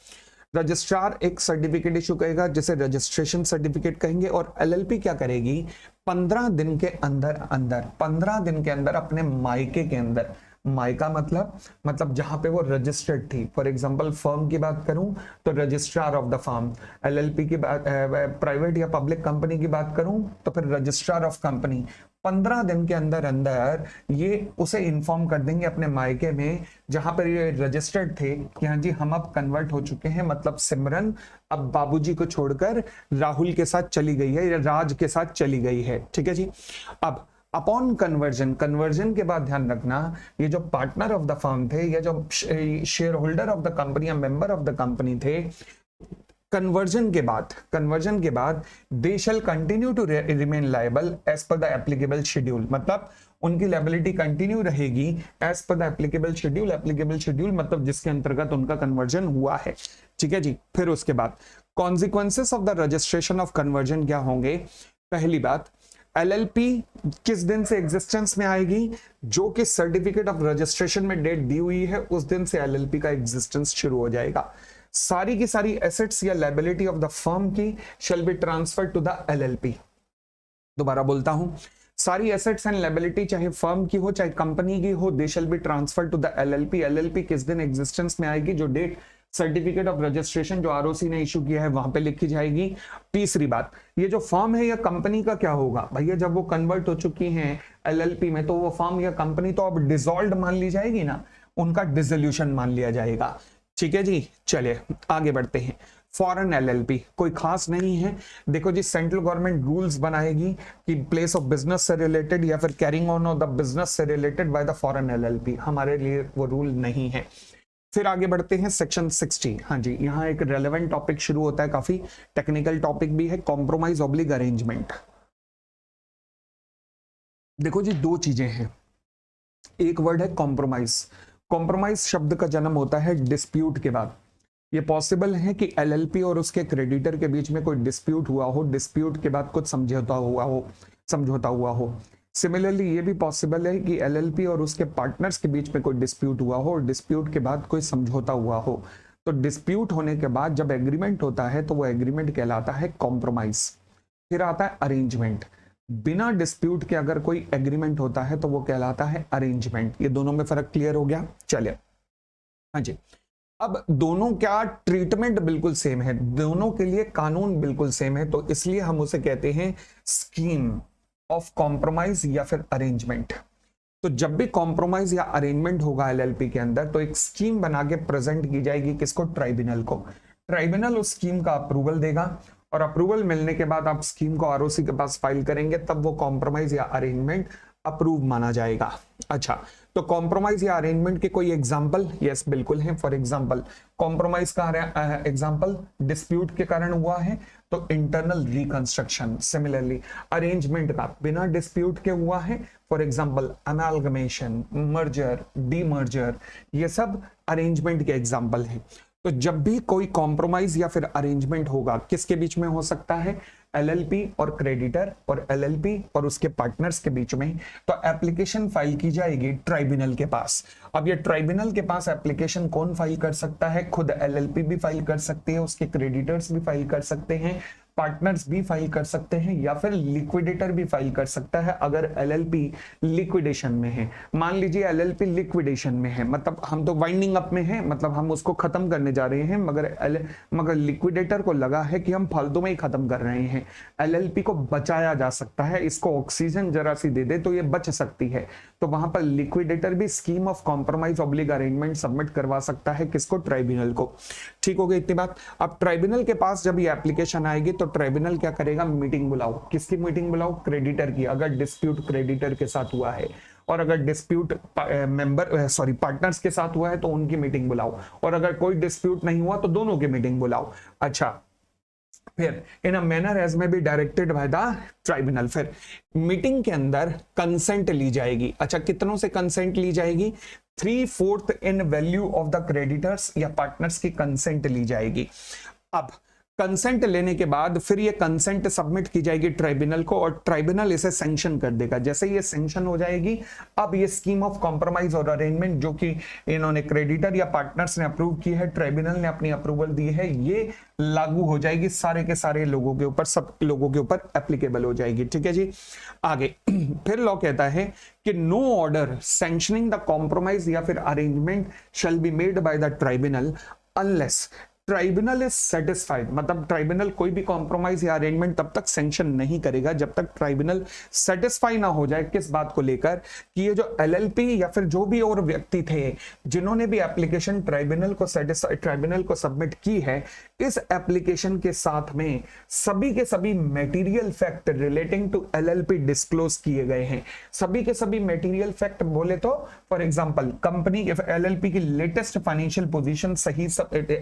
रजिस्ट्रार एक सर्टिफिकेट इशू करेगा जिसे रजिस्ट्रेशन सर्टिफिकेट कहेंगे, और एलएलपी क्या करेगी, 15 दिन के अंदर 15 दिन के अंदर अपने मायके के अंदर, मायका मतलब जहां पे वो रजिस्टर्ड थी, फॉर एग्जांपल फर्म की बात करूं तो registrar of the firm, LLP की बात, प्राइवेट या पब्लिक कंपनी की बात करूं तो फिर रजिस्ट्रार ऑफ कंपनी, 15 दिन के अंदर अंदर ये उसे इन्फॉर्म कर देंगे अपने मायके में जहां पर ये रजिस्टर्ड थे कि हाँ जी हम अब कन्वर्ट हो चुके हैं, मतलब सिमरन अब बाबूजी को छोड़कर राहुल के साथ चली गई है या राज के साथ चली गई है। ठीक है जी, अब अपॉन कन्वर्जन, कन्वर्जन के बाद ध्यान रखना, ये जो पार्टनर ऑफ द फर्म थे या जो share holder of the company या मेंबर ऑफ द कंपनी थे, कन्वर्जन के बाद they shall continue to remain liable as per the applicable schedule, मतलब उनकी लायबिलिटी कंटिन्यू रहेगी as per the applicable schedule, applicable schedule मतलब जिसके अंतर्गत उनका कन्वर्जन हुआ है। ठीक है जी, फिर उसके बाद consequences of the registration of conversion क्या होंगे। पहली बात, एलएलपी किस दिन से एग्जिस्टेंस में आएगी, जो कि सर्टिफिकेट ऑफ रजिस्ट्रेशन में डेट दी हुई है उस दिन से एलएलपी का एग्जिस्टेंस शुरू हो जाएगा। सारी की सारी एसेट्स या लायबिलिटी ऑफ द फर्म की shall be transfer to the LLP. दोबारा बोलता हूं, सारी एसेट्स एंड लायबिलिटी चाहे फर्म की हो चाहे कंपनी की हो, they shall be transfer to the LLP. LLP किस दिन एग्जिस्टेंस में आएगी, जो डेट सर्टिफिकेट ऑफ रजिस्ट्रेशन जो आरओसी ने इशू किया है वहां पे लिखी जाएगी। तीसरी बात, ये जो फर्म है या कंपनी का क्या होगा भैया, जब वो कन्वर्ट हो चुकी हैं एलएलपी में तो वो फर्म या कंपनी तो अब डिसॉल्व्ड मान ली जाएगी ना, उनका डिसोल्यूशन मान लिया जाएगा। ठीक है जी, चलिए आगे बढ़ते हैं। फॉरेन एलएलपी कोई खास नहीं है, देखो जी सेंट्रल गवर्नमेंट रूल्स बनाएगी कि प्लेस ऑफ बिजनेस से रिलेटेड या फिर carrying on of the business से related by the foreign LLP, हमारे लिए वो रूल नहीं है। फिर आगे बढ़ते हैं सेक्शन 60। हाँ जी, यहाँ एक रेलेवेंट टॉपिक शुरू होता है, काफी टेक्निकल टॉपिक भी है, कॉम्प्रोमाइज ऑब्लिग अरेंजमेंट। देखो जी दो चीजें हैं, एक वर्ड है कॉम्प्रोमाइज। कॉम्प्रोमाइज शब्द का जन्म होता है डिस्प्यूट के बाद। ये पॉसिबल है कि एलएलपी और उसके क्रेडिटर के बीच में कोई डिस्प्यूट हुआ हो, डिस्प्यूट के बाद कुछ समझौता हुआ हो। सिमिलरली ये भी पॉसिबल है कि एलएलपी और उसके पार्टनर्स के बीच में कोई डिस्प्यूट हुआ हो और डिस्प्यूट के बाद कोई समझौता हुआ हो। तो डिस्प्यूट होने के बाद जब एग्रीमेंट होता है तो वो एग्रीमेंट कहलाता है कॉम्प्रोमाइज। फिर आता है अरेंजमेंट, बिना डिस्प्यूट के अगर कोई एग्रीमेंट होता है तो वो कहलाता है अरेंजमेंट। ये दोनों में फर्क क्लियर हो गया। चलिए हाँ जी, अब दोनों क्या ट्रीटमेंट बिल्कुल सेम है, दोनों के लिए कानून बिल्कुल सेम है, तो इसलिए हम उसे कहते हैं स्कीम ऑफ कॉम्प्रोमाइज या फिर अरेंजमेंट। तो जब भी कॉम्प्रोमाइज या अरेंजमेंट होगा एलएलपी के अंदर तो एक स्कीम बना के प्रेजेंट की जाएगी किसको, ट्राइब्यूनल को। ट्राइब्यूनल उस स्कीम का अप्रूवल देगा और अप्रूवल मिलने के बाद आप स्कीम को आरओसी के पास फाइल करेंगे, तब वो कॉम्प्रोमाइज या अरेंजमेंट अप्रूव माना जाएगा। अच्छा, तो कॉम्प्रोमाइज या अरेंजमेंट के कोई एग्जांपल? यस बिल्कुल है। फॉर एग्जांपल कॉम्प्रोमाइज का एग्जांपल डिस्प्यूट के कारण हुआ है तो इंटरनल रिकंस्ट्रक्शन। सिमिलरली अरेंजमेंट का बिना डिस्प्यूट के हुआ है, for example amalgamation, merger, demerger, ये सब अरेंजमेंट के एग्जांपल हैं। तो जब भी कोई कॉम्प्रोमाइज या फिर अरेंजमेंट होगा किसके बीच में हो सकता है, एलएलपी और क्रेडिटर और एलएलपी और उसके पार्टनर्स के बीच में, तो एप्लीकेशन फाइल की जाएगी ट्राइब्यूनल के पास। अब ये ट्राइब्यूनल के पास एप्लीकेशन कौन फाइल कर सकता है? खुद एलएलपी भी फाइल कर सकती है, उसके क्रेडिटर्स भी फाइल कर सकते हैं, पार्टनर्स भी फाइल कर सकते हैं, या फिर लिक्विडेटर भी फाइल कर सकता है अगर एलएलपी लिक्विडेशन में है। मान लीजिए एलएलपी लिक्विडेशन में है, मतलब हम तो वाइंडिंग अप में है, मतलब हम उसको खत्म करने जा रहे हैं, मगर लिक्विडेटर को लगा है कि हम फालतू में ही खत्म कर रहे हैं, एलएलपी को बचाया जा सकता है, इसको ऑक्सीजन जरा सी दे दे तो ये बच सकती है, तो वहां पर लिक्विडेटर भी स्कीम ऑफ कॉम्प्रोमाइज ऑब्लिग अरेंजमेंट सबमिट करवा सकता है। किसको? ट्राइब्यूनल को। ठीक हो गई इतनी बात। अब ट्राइब्यूनल के पास जब ये एप्लीकेशन आएगी तो ट्राइब्यूनल क्या करेगा? मीटिंग बुलाओ। किसकी मीटिंग बुलाओ? क्रेडिटर की, अगर डिस्प्यूट क्रेडिटर के साथ हुआ है, और अगर डिस्प्यूट पार्टनर्स के साथ हुआ है तो उनकी मीटिंग बुलाओ, और अगर कोई डिस्प्यूट नहीं हुआ तो दोनों की मीटिंग बुलाओ। अच्छा, फिर इन a manner as may be directed by the tribunal. फिर मीटिंग के अंदर कंसेंट ली जाएगी। अच्छा, कितनों से कंसेंट ली जाएगी? 3/4 इन वैल्यू ऑफ द क्रेडिटर्स या पार्टनर्स की कंसेंट ली जाएगी। अब कंसेंट लेने के बाद फिर ये कंसेंट सबमिट की जाएगी ट्राइब्यूनल को, और ट्राइब्यूनल इसे सैंक्शन कर देगा। जैसे ये सैंक्शन हो जाएगी, अब ये स्कीम ऑफ कॉम्प्रोमाइज और अरेंजमेंट जो कि इन्होंने क्रेडिटर या पार्टनर्स ने अप्रूव की है, ट्राइब्यूनल ने अपनी अप्रूवल दी है, ये लागू हो जाएगी सारे के सारे लोगों के ऊपर, सब लोगों के ऊपर एप्लीकेबल हो जाएगी। ठीक है जी। आगे फिर लॉ कहता है कि no order sanctioning the compromise या फिर arrangement shall be made by the tribunal unless tribunal is satisfied. मतलब ट्राइब्यूनल कोई भी कॉम्प्रोमाइज या अरेंजमेंट तब तक सैंक्शन नहीं करेगा जब तक ट्राइब्यूनल सेटिस्फाई ना हो जाए। किस बात को लेकर? कि ये जो एलएलपी या फिर जो भी और व्यक्ति थे जिन्होंने भी एप्लीकेशन ट्राइब्यूनल को सबमिट की है, इस एप्लीकेशन के साथ में सभी के सभी material fact relating to LLP disclose किए गए हैं। सभी के सभी मटेरियल फैक्ट बोले तो फॉर एग्जांपल कंपनी एलएलपी की लेटेस्ट फाइनेंशियल पोजीशन सही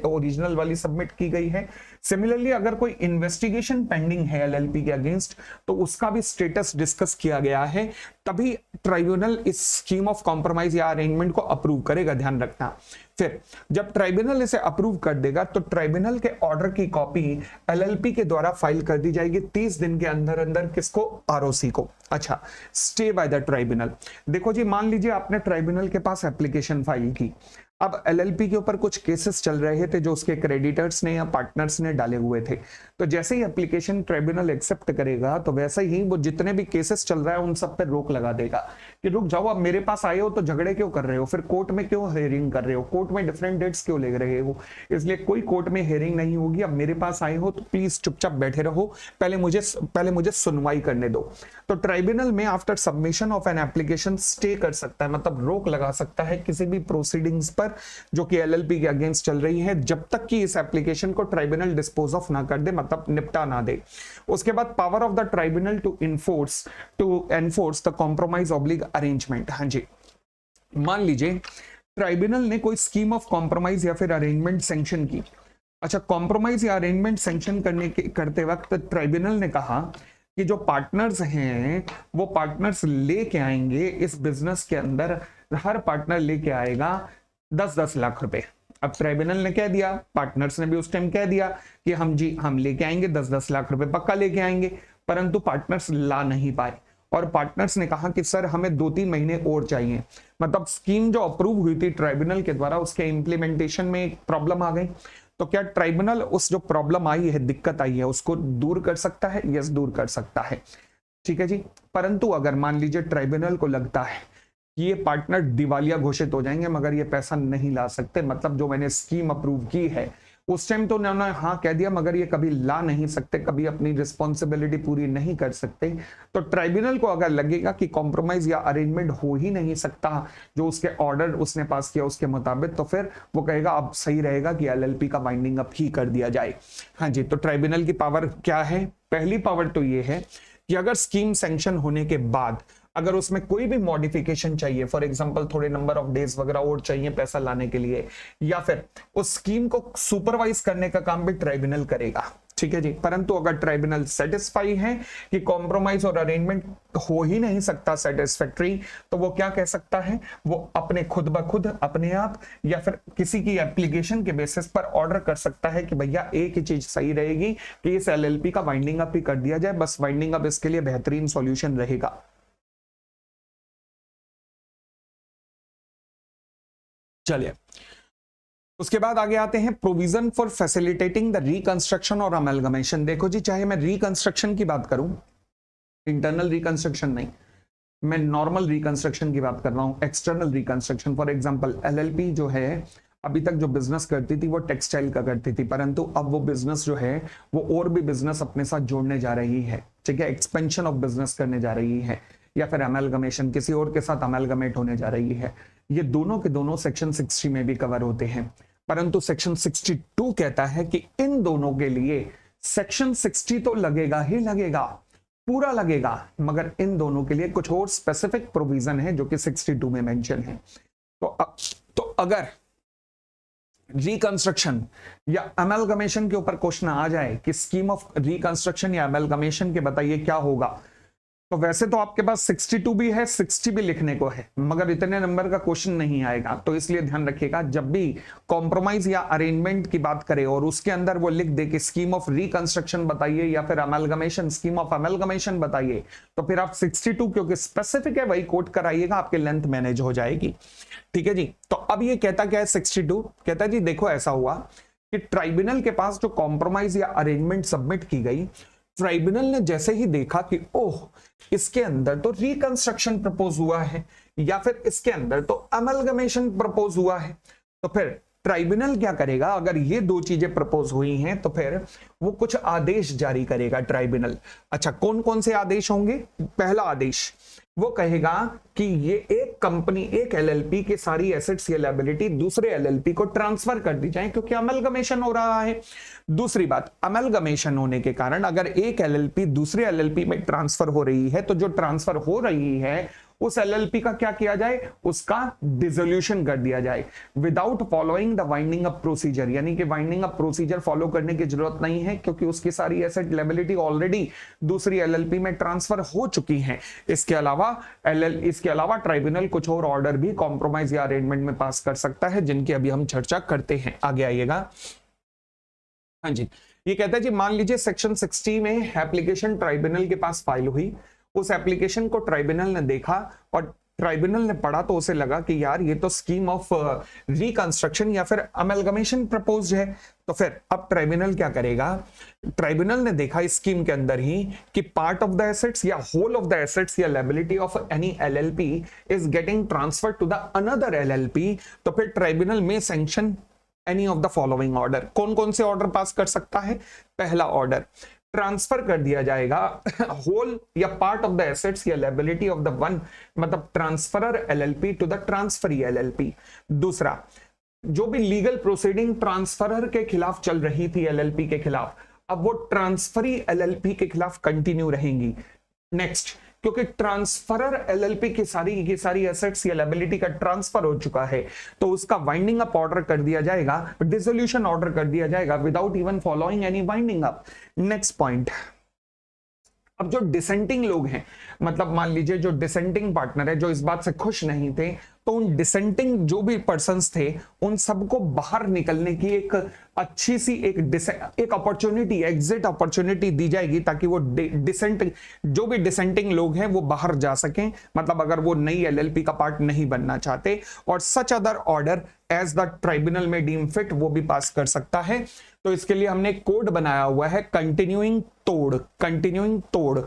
ओरिजिनल वाली सबमिट की गई है। सिमिलरली अगर कोई इन्वेस्टिगेशन पेंडिंग है एलएलपी के अगेंस्ट तो उसका भी स्टेटस डिस्कस किया गया है, तभी ट्राइब्यूनल इस स्कीम ऑफ कॉम्प्रोमाइज या अरेंजमेंट को अप्रूव करेगा, ध्यान रखना। फिर जब ट्राइब्यूनल इसे अप्रूव कर देगा तो ट्राइब्यूनल के ऑर्डर की कॉपी एलएलपी के द्वारा फाइल कर दी जाएगी 30 दिन के अंदर अंदर। किसको? आरओसी को। अच्छा, स्टे बाय द ट्राइब्यूनल। देखो जी, मान लीजिए आपने ट्राइब्यूनल के पास एप्लीकेशन फाइल की, अब एलएलपी के ऊपर कुछ केसेस चल रहे थे जो उसके क्रेडिटर्स ने या पार्टनर्स ने डाले हुए थे, तो जैसे ही एप्लीकेशन ट्राइब्यूनल एक्सेप्ट करेगा तो वैसे ही वो जितने भी केसेस चल रहा है उन सब पे रोक लगा देगा कि रुक जाओ, अब मेरे पास आए हो तो झगड़े क्यों कर रहे हो, फिर कोर्ट में क्यों हेयरिंग कर रहे हो, कोर्ट में डिफरेंट डेट्स क्यों ले रहे हो, इसलिए कोई कोर्ट में हेयरिंग नहीं होगी। अब मेरे पास आए हो तो प्लीज चुपचाप बैठे रहो, पहले मुझे सुनवाई करने दो। तो ट्राइब्यूनल में after submission of an application stay कर सकता है, मतलब रोक लगा सकता है किसी भी प्रोसीडिंग्स पर जो कि एलएलपी के अगेंस्ट चल रही है, जब तक कि इस एप्लीकेशन को ट्राइब्यूनल डिस्पोज ऑफ ना कर दे, मतलब निपटा ना दे। उसके बाद power of the tribunal to enforce the compromise ऑब्लिग अरेंजमेंट। हाँ जी, मान लीजिए ट्राइब्यूनल ने कोई स्कीम ऑफ कॉम्प्रोमाइज या फिर अरेंजमेंट सैंक्शन की। अच्छा, कॉम्प्रोमाइज या अरेंजमेंट सैंक्शन करते वक्त ट्राइब्यूनल ने कहा कि जो पार्टनर्स हैं वो पार्टनर्स लेके आएंगे इस बिजनेस के अंदर, हर पार्टनर लेके आएगा 10-10 लाख रुपए। अब ट्राइब्यूनल ने कह दिया, पार्टनर्स ने भी उस टाइम कह दिया कि हम लेके आएंगे 10-10 लाख रुपए, पक्का लेके आएंगे, परंतु पार्टनर्स ला नहीं पाए और पार्टनर्स ने कहा कि सर हमें 2-3 महीने और चाहिए। मतलब स्कीम जो अप्रूव हुई थी ट्राइब्यूनल के द्वारा उसके इंप्लीमेंटेशन में एक प्रॉब्लम आ गई, तो क्या ट्राइब्यूनल उस जो प्रॉब्लम आई है, दिक्कत आई है, उसको दूर कर सकता है? यस, दूर कर सकता है। ठीक है जी। परंतु अगर मान लीजिए ट्राइब्यूनल को लगता है कि ये पार्टनर दिवालिया घोषित हो जाएंगे मगर ये पैसा नहीं ला सकते, मतलब जो मैंने स्कीम अप्रूव की है उस टाइम तो उन्होंने हाँ कह दिया मगर ये कभी ला नहीं सकते, कभी अपनी रिस्पॉन्सिबिलिटी पूरी नहीं कर सकते, तो ट्राइब्यूनल को अगर लगेगा कि कॉम्प्रोमाइज या अरेंजमेंट हो ही नहीं सकता जो उसके ऑर्डर उसने पास किया उसके मुताबिक, तो फिर वो कहेगा अब सही रहेगा कि एलएलपी का वाइंडिंग अप ही कर दिया जाए। हाँ जी, तो ट्राइब्यूनल की पावर क्या है? पहली पावर तो ये है कि अगर स्कीम सैंक्शन होने के बाद अगर उसमें कोई भी मॉडिफिकेशन चाहिए, फॉर एग्जांपल थोड़े नंबर ऑफ डेज वगैरह और चाहिए पैसा लाने के लिए, या फिर उस स्कीम को सुपरवाइज करने का काम भी ट्राइब्यूनल करेगा। ठीक है जी। परंतु अगर ट्राइब्यूनल सेटिस्फाई है कि कॉम्प्रोमाइज और अरेंजमेंट हो ही नहीं सकता सेटिस्फैक्ट्री, तो वो क्या कह सकता है, वो अपने खुद ब खुद अपने आप या फिर किसी की एप्लीकेशन के बेसिस पर ऑर्डर कर सकता है कि भैया एक ही चीज सही रहेगी कि इस एलएलपी का वाइंडिंग अप ही कर दिया जाए, बस वाइंडिंग अप इसके लिए बेहतरीन सॉल्यूशन रहेगा। चलिए उसके बाद आगे आते हैं provision for facilitating the reconstruction और अमेलगमेशन। देखो जी, चाहे मैं रिकंस्ट्रक्शन की बात करूं, इंटरनल रिकंस्ट्रक्शन नहीं, मैं नॉर्मल रिकंस्ट्रक्शन की बात कर रहा हूं, external reconstruction. For example LLP जो है अभी तक जो बिजनेस करती थी वो टेक्सटाइल का करती थी, परंतु अब वो बिजनेस जो है वो और भी बिजनेस अपने साथ जोड़ने जा रही है, ठीक है, एक्सपेंशन ऑफ बिजनेस करने जा रही है, या फिर अमेलगमेशन किसी और के साथ अमेलगमेट होने जा रही है। ये दोनों के दोनों सेक्शन 60 में भी कवर होते हैं, परंतु सेक्शन 62 कहता है कि इन दोनों के लिए सेक्शन 60 तो लगेगा ही लगेगा, पूरा लगेगा, मगर इन दोनों के लिए कुछ और स्पेसिफिक प्रोविजन है जो कि 62 में मेंशन है। तो अगर रिकंस्ट्रक्शन या अमेलगमेशन के ऊपर क्वेश्चन आ जाए कि स्कीम ऑफ रिकंस्ट्रक्शन या अमेलगमेशन के बताइए क्या होगा, तो वैसे तो आपके पास 62 भी है, 60 भी लिखने को है, मगर इतने नंबर का क्वेश्चन नहीं आएगा। तो इसलिए ध्यान रखिएगा, जब भी कॉम्प्रोमाइज या अरेंजमेंट की बात करें और उसके अंदर वो लिख दे कि स्कीम ऑफ रिकंस्ट्रक्शन बताइए या फिर अमेलगमेशन, स्कीम ऑफ अमेलगमेशन बताइए, तो फिर आप 62 क्योंकि स्पेसिफिक है वही कोट कराइएगा, आपके लेंथ मैनेज हो जाएगी। ठीक है जी। तो अब ये कहता क्या है 62, कहता है जी देखो ऐसा हुआ कि ट्राइब्यूनल के पास जो कॉम्प्रोमाइज या अरेंजमेंट सबमिट की गई, ट्राइब्यूनल ने जैसे ही देखा कि ओह इसके अंदर तो रिकंस्ट्रक्शन प्रपोज हुआ है या फिर इसके अंदर तो अमलगमेशन प्रपोज हुआ है, तो फिर ट्राइब्यूनल क्या करेगा, अगर ये दो चीजें प्रपोज हुई हैं तो फिर वो कुछ आदेश जारी करेगा ट्राइब्यूनल। अच्छा, कौन कौन से आदेश होंगे? पहला आदेश वो कहेगा कि ये एक कंपनी, एक एलएलपी के सारी एसेट्स या लायबिलिटी दूसरे एलएलपी को ट्रांसफर कर दी जाए, क्योंकि अमलगमेशन हो रहा है। दूसरी बात, अमलगमेशन होने के कारण अगर एक एलएलपी दूसरे एलएलपी में ट्रांसफर हो रही है, तो जो ट्रांसफर हो रही है उस एलएलपी का क्या किया जाए, उसका डिसोल्यूशन कर दिया जाए without following the winding up procedure, यानी कि वाइंडिंग अप प्रोसीजर फॉलो करने की जरूरत नहीं है, क्योंकि उसकी सारी एसेट लायबिलिटी ऑलरेडी दूसरी एलएलपी में ट्रांसफर हो चुकी है। इसके अलावा ट्राइब्यूनल कुछ और ऑर्डर भी कॉम्प्रोमाइज या अरेंजमेंट में पास कर सकता है, जिनकी अभी हम चर्चा करते हैं। आगे आइएगा। हाँ जी, ये कहता है जी मान लीजिए सेक्शन 60 में एप्लीकेशन ट्राइब्यूनल के पास फाइल हुई, उस एप्लीकेशन को ट्राइब्यूनल ने देखा और ट्राइब्यूनल ने पढ़ा तो उसे लगा कि यार ये तो स्कीम ऑफ रिकंस्ट्रक्शन या फिर अमेलगमेशन प्रपोज्ड है। तो फिर अब ट्राइब्यूनल क्या करेगा, ट्राइब्यूनल ने देखा इस स्कीम के अंदर ही कि पार्ट ऑफ द एसेट्स या होल ऑफ द एसेट्स या liability of any LLP is getting transferred to the another LLP, तो फिर tribunal may sanction any of the following order. कौन कौन से ऑर्डर पास कर सकता है? पहला ऑर्डर, ट्रांसफर कर दिया जाएगा होल या पार्ट ऑफ द एसेट्स या लायबिलिटी ऑफ द वन, मतलब transferor LLP to the transferee LLP. दूसरा, जो भी लीगल प्रोसीडिंग ट्रांसफरर के खिलाफ चल रही थी एलएलपी के खिलाफ, अब वो ट्रांसफरी एलएलपी के खिलाफ कंटिन्यू रहेंगी। नेक्स्ट, क्योंकि ट्रांसफरर एलएलपी की सारी एसेट्स या लायबिलिटी का ट्रांसफर हो चुका है, तो उसका वाइंडिंग अप ऑर्डर कर दिया जाएगा, डिसोल्यूशन ऑर्डर कर दिया जाएगा without even following any winding up. Next point, अब जो डिसेंटिंग लोग हैं, मतलब मान लीजिए जो डिसेंटिंग पार्टनर है, जो इस बात से खुश नहीं थे, तो उन डिसेंटिंग जो भी पर्संस थे उन सबको बाहर निकलने की एक अच्छी सी एक अपॉर्चुनिटी, एग्जिट अपॉर्चुनिटी दी जाएगी, ताकि वो जो भी डिसेंटिंग लोग हैं वो बाहर जा सकें, मतलब अगर वो नई एलएलपी का पार्ट नहीं बनना चाहते, और such other order as the tribunal may deem fit वो भी पास कर सकता है। तो इसके लिए हमने कोड बनाया हुआ है कंटिन्यूइंग तोड़। कंटिन्यूइंग तोड़,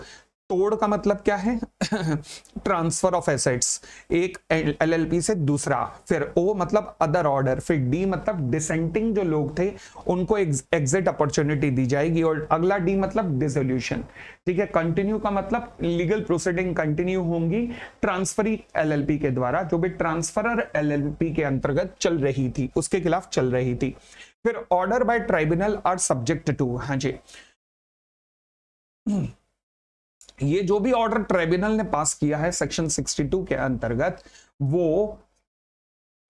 तोड़ का मतलब क्या है? ट्रांसफर ऑफ एसेट्स, एक एलएलपी से दूसरा, फिर ओ मतलब अदर ऑर्डर, फिर डी मतलब डिसेंटिंग जो लोग थे उनको एग्जिट अपॉर्चुनिटी दी जाएगी, और अगला डी मतलब डिसोल्यूशन। ठीक है, कंटिन्यू का मतलब लीगल प्रोसीडिंग कंटिन्यू होंगी ट्रांसफरी एलएलपी के द्वारा, जो भी ट्रांसफरर एलएलपी के अंतर्गत चल रही थी उसके खिलाफ चल रही थी। फिर order by tribunal are subject to, हाँ जी, ये जो भी ऑर्डर ट्राइब्यूनल ने पास किया है सेक्शन 62 के अंतर्गत, वो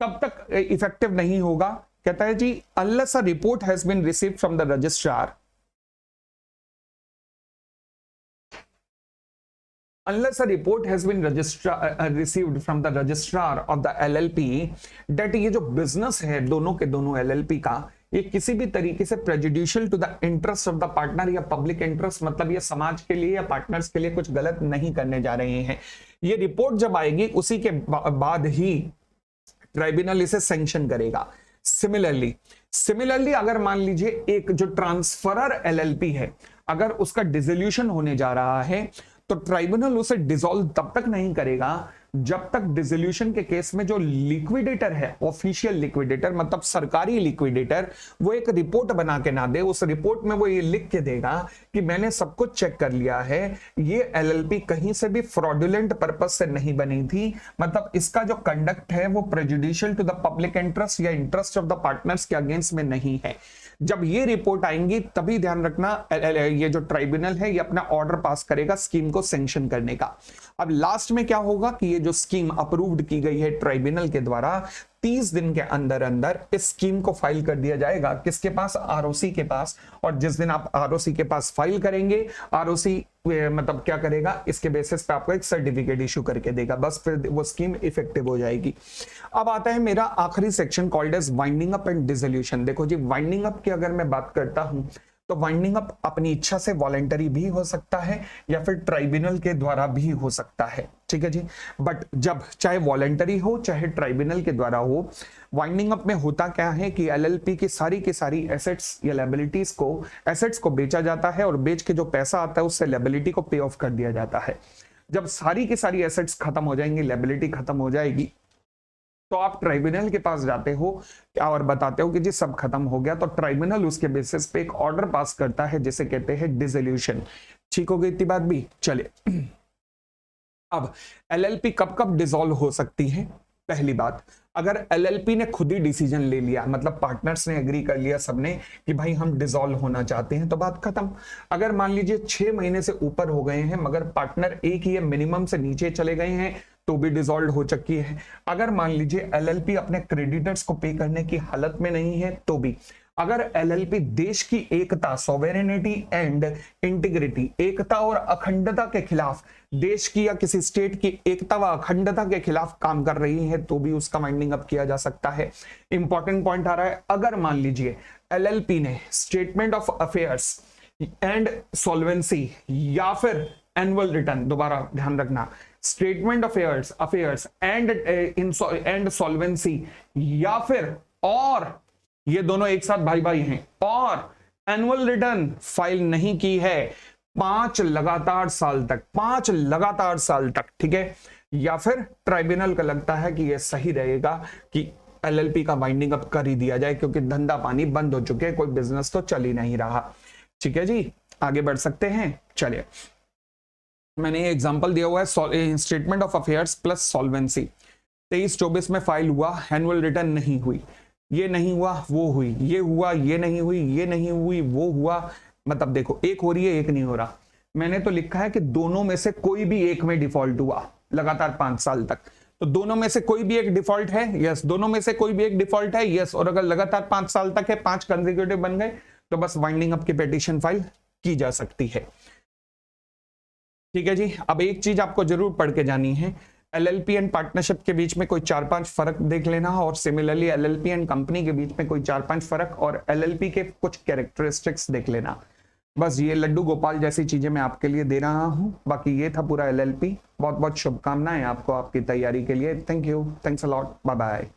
तब तक इफेक्टिव नहीं होगा। कहता है जी unless a report has been received from the registrar, unless a report has been received from the registrar of the LLP that ये जो बिजनेस है दोनों के दोनों LLP का, ये किसी भी तरीके से prejudicial to the interest of the partner या पब्लिक इंटरेस्ट, मतलब ये समाज के लिए या पार्टनर्स के लिए कुछ गलत नहीं करने जा रहे हैं, ये रिपोर्ट जब आएगी उसी के बाद ही ट्राइब्यूनल इसे सैंक्शन करेगा। सिमिलरली अगर मान लीजिए एक जो ट्रांसफरर LLP है, अगर उसका डिसोल्यूशन होने जा रहा है तो ट्राइब्यूनल उसे डिसॉल्व तब तक नहीं करेगा जब तक डिसोल्यूशन के केस में जो लिक्विडेटर है, ऑफिशियल लिक्विडेटर मतलब सरकारी लिक्विडेटर, वो एक रिपोर्ट बना के ना दे। उस रिपोर्ट में वो ये लिख के देगा कि मैंने सब कुछ चेक कर लिया है, ये LLP कहीं से भी फ्रॉडुलेंट पर्पज से नहीं बनी थी, मतलब इसका जो कंडक्ट है वो prejudicial to the public interest या इंटरेस्ट ऑफ द पार्टनर्स के अगेंस्ट में नहीं है। जब ये रिपोर्ट आएंगी तभी ध्यान रखना ये जो ट्राइब्यूनल है ये अपना ऑर्डर पास करेगा स्कीम को सैंक्शन करने का। अब लास्ट में क्या होगा कि ये जो स्कीम अप्रूव्ड की गई है ट्राइब्यूनल के द्वारा, 30 दिन के अंदर अंदर इस स्कीम को फाइल कर दिया जाएगा किसके पास? ROC के पास। और जिस दिन आप ROC के पास फाइल करेंगे, ROC मतलब क्या करेगा, इसके बेसिस पे आपको एक सर्टिफिकेट इशू करके देगा, बस फिर वो स्कीम इफेक्टिव हो जाएगी। अब आता है मेरा आखिरी section called as winding up and dissolution. देखो जी, वाइंडिंग अप की अगर मैं बात करता हूं तो वाइंडिंग अप अपनी इच्छा से वॉलेंटरी भी हो सकता है या फिर ट्राइब्यूनल के द्वारा भी हो सकता है, ठीक है जी। बट जब चाहे वॉलेंटरी हो चाहे ट्राइब्यूनल के द्वारा हो, वाइंडिंग अप में होता क्या है कि LLP की सारी एसेट्स या लायबिलिटीज को, एसेट्स को बेचा जाता है और बेच के जो पैसा आता है उससे लायबिलिटी को पे ऑफ कर दिया जाता है। जब सारी की सारी एसेट्स खत्म हो जाएंगी, लायबिलिटी खत्म हो जाएगी, तो आप ट्राइब्यूनल के पास जाते हो और बताते हो कि जी सब खत्म हो गया, तो ट्राइब्यूनल उसके बेसिस पे एक ऑर्डर पास करता है जिसे कहते हैं डिसोल्यूशन। ठीक हो गई इतनी बात भी? चलिए, अब LLP कब कब डिसॉल्व हो सकती है? पहली बात, अगर LLP ने खुद ही डिसीजन ले लिया, मतलब पार्टनर्स ने एग्री कर लिया सबने कि भाई हम डिसॉल्व होना चाहते हैं, तो बात खत्म। अगर मान लीजिए 6 महीने से ऊपर हो गए हैं मगर पार्टनर एक ही मिनिमम से नीचे चले गए हैं तो भी डिसॉल्व हो चुकी है। अगर मान लीजिए LLP अपने क्रेडिटर्स को पे करने की हालत में नहीं है तो भी, अगर LLP देश की एकता, सॉवेरेनिटी एंड इंटीग्रिटी, एकता और अखंडता के खिलाफ, देश की या किसी स्टेट की एकता व अखंडता के खिलाफ काम कर रही है तो भी उसका वाइंडिंग अप किया जा सकता है। इंपॉर्टेंट पॉइंट आ रहा है, अगर मान लीजिए LLP ने statement of affairs and solvency या फिर एनुअल रिटर्न, दोबारा ध्यान रखना, statement of affairs and solvency या फिर और, ये दोनों एक साथ भाई भाई हैं, और एनुअल रिटर्न फाइल नहीं की है 5 लगातार साल तक, ठीक है, या फिर ट्राइब्यूनल का लगता है कि यह सही रहेगा कि LLP का वाइंडिंग अप कर ही दिया जाए क्योंकि धंधा पानी बंद हो चुके हैं, कोई बिजनेस तो चल ही नहीं रहा। ठीक है जी, आगे बढ़ सकते हैं। चलिए, मैंने ये एग्जांपल दिया हुआ है statement of affairs plus solvency, 23-24 में फाइल हुआ, एनुअल रिटर्न नहीं हुई, ये नहीं हुआ वो हुई, ये हुआ ये नहीं हुई, ये नहीं हुई वो हुआ, मतलब देखो एक हो रही है एक नहीं हो रहा। मैंने तो लिखा है कि दोनों में से कोई भी एक में डिफॉल्ट हुआ लगातार 5 साल तक, तो दोनों में से कोई भी एक डिफॉल्ट है, यस, दोनों में से कोई भी एक डिफॉल्ट है, यस, और अगर लगातार 5 साल तक है, 5 कंसेक्यूटिव बन गए, तो बस वाइंडिंग अप की पिटीशन फाइल की जा सकती है। ठीक है जी, अब एक चीज आपको जरूर पढ़ के जानी है, LLP एंड पार्टनरशिप के बीच में कोई 4-5 फर्क देख लेना, और सिमिलरली LLP एंड कंपनी के बीच में कोई 4-5 फर्क, और LLP के कुछ कैरेक्टरिस्टिक्स देख लेना। बस ये लड्डू गोपाल जैसी चीजें मैं आपके लिए दे रहा हूं। बाकी ये था पूरा LLP। बहुत बहुत शुभकामनाएं आपको आपकी तैयारी के लिए। Thank you, thanks a lot, bye bye.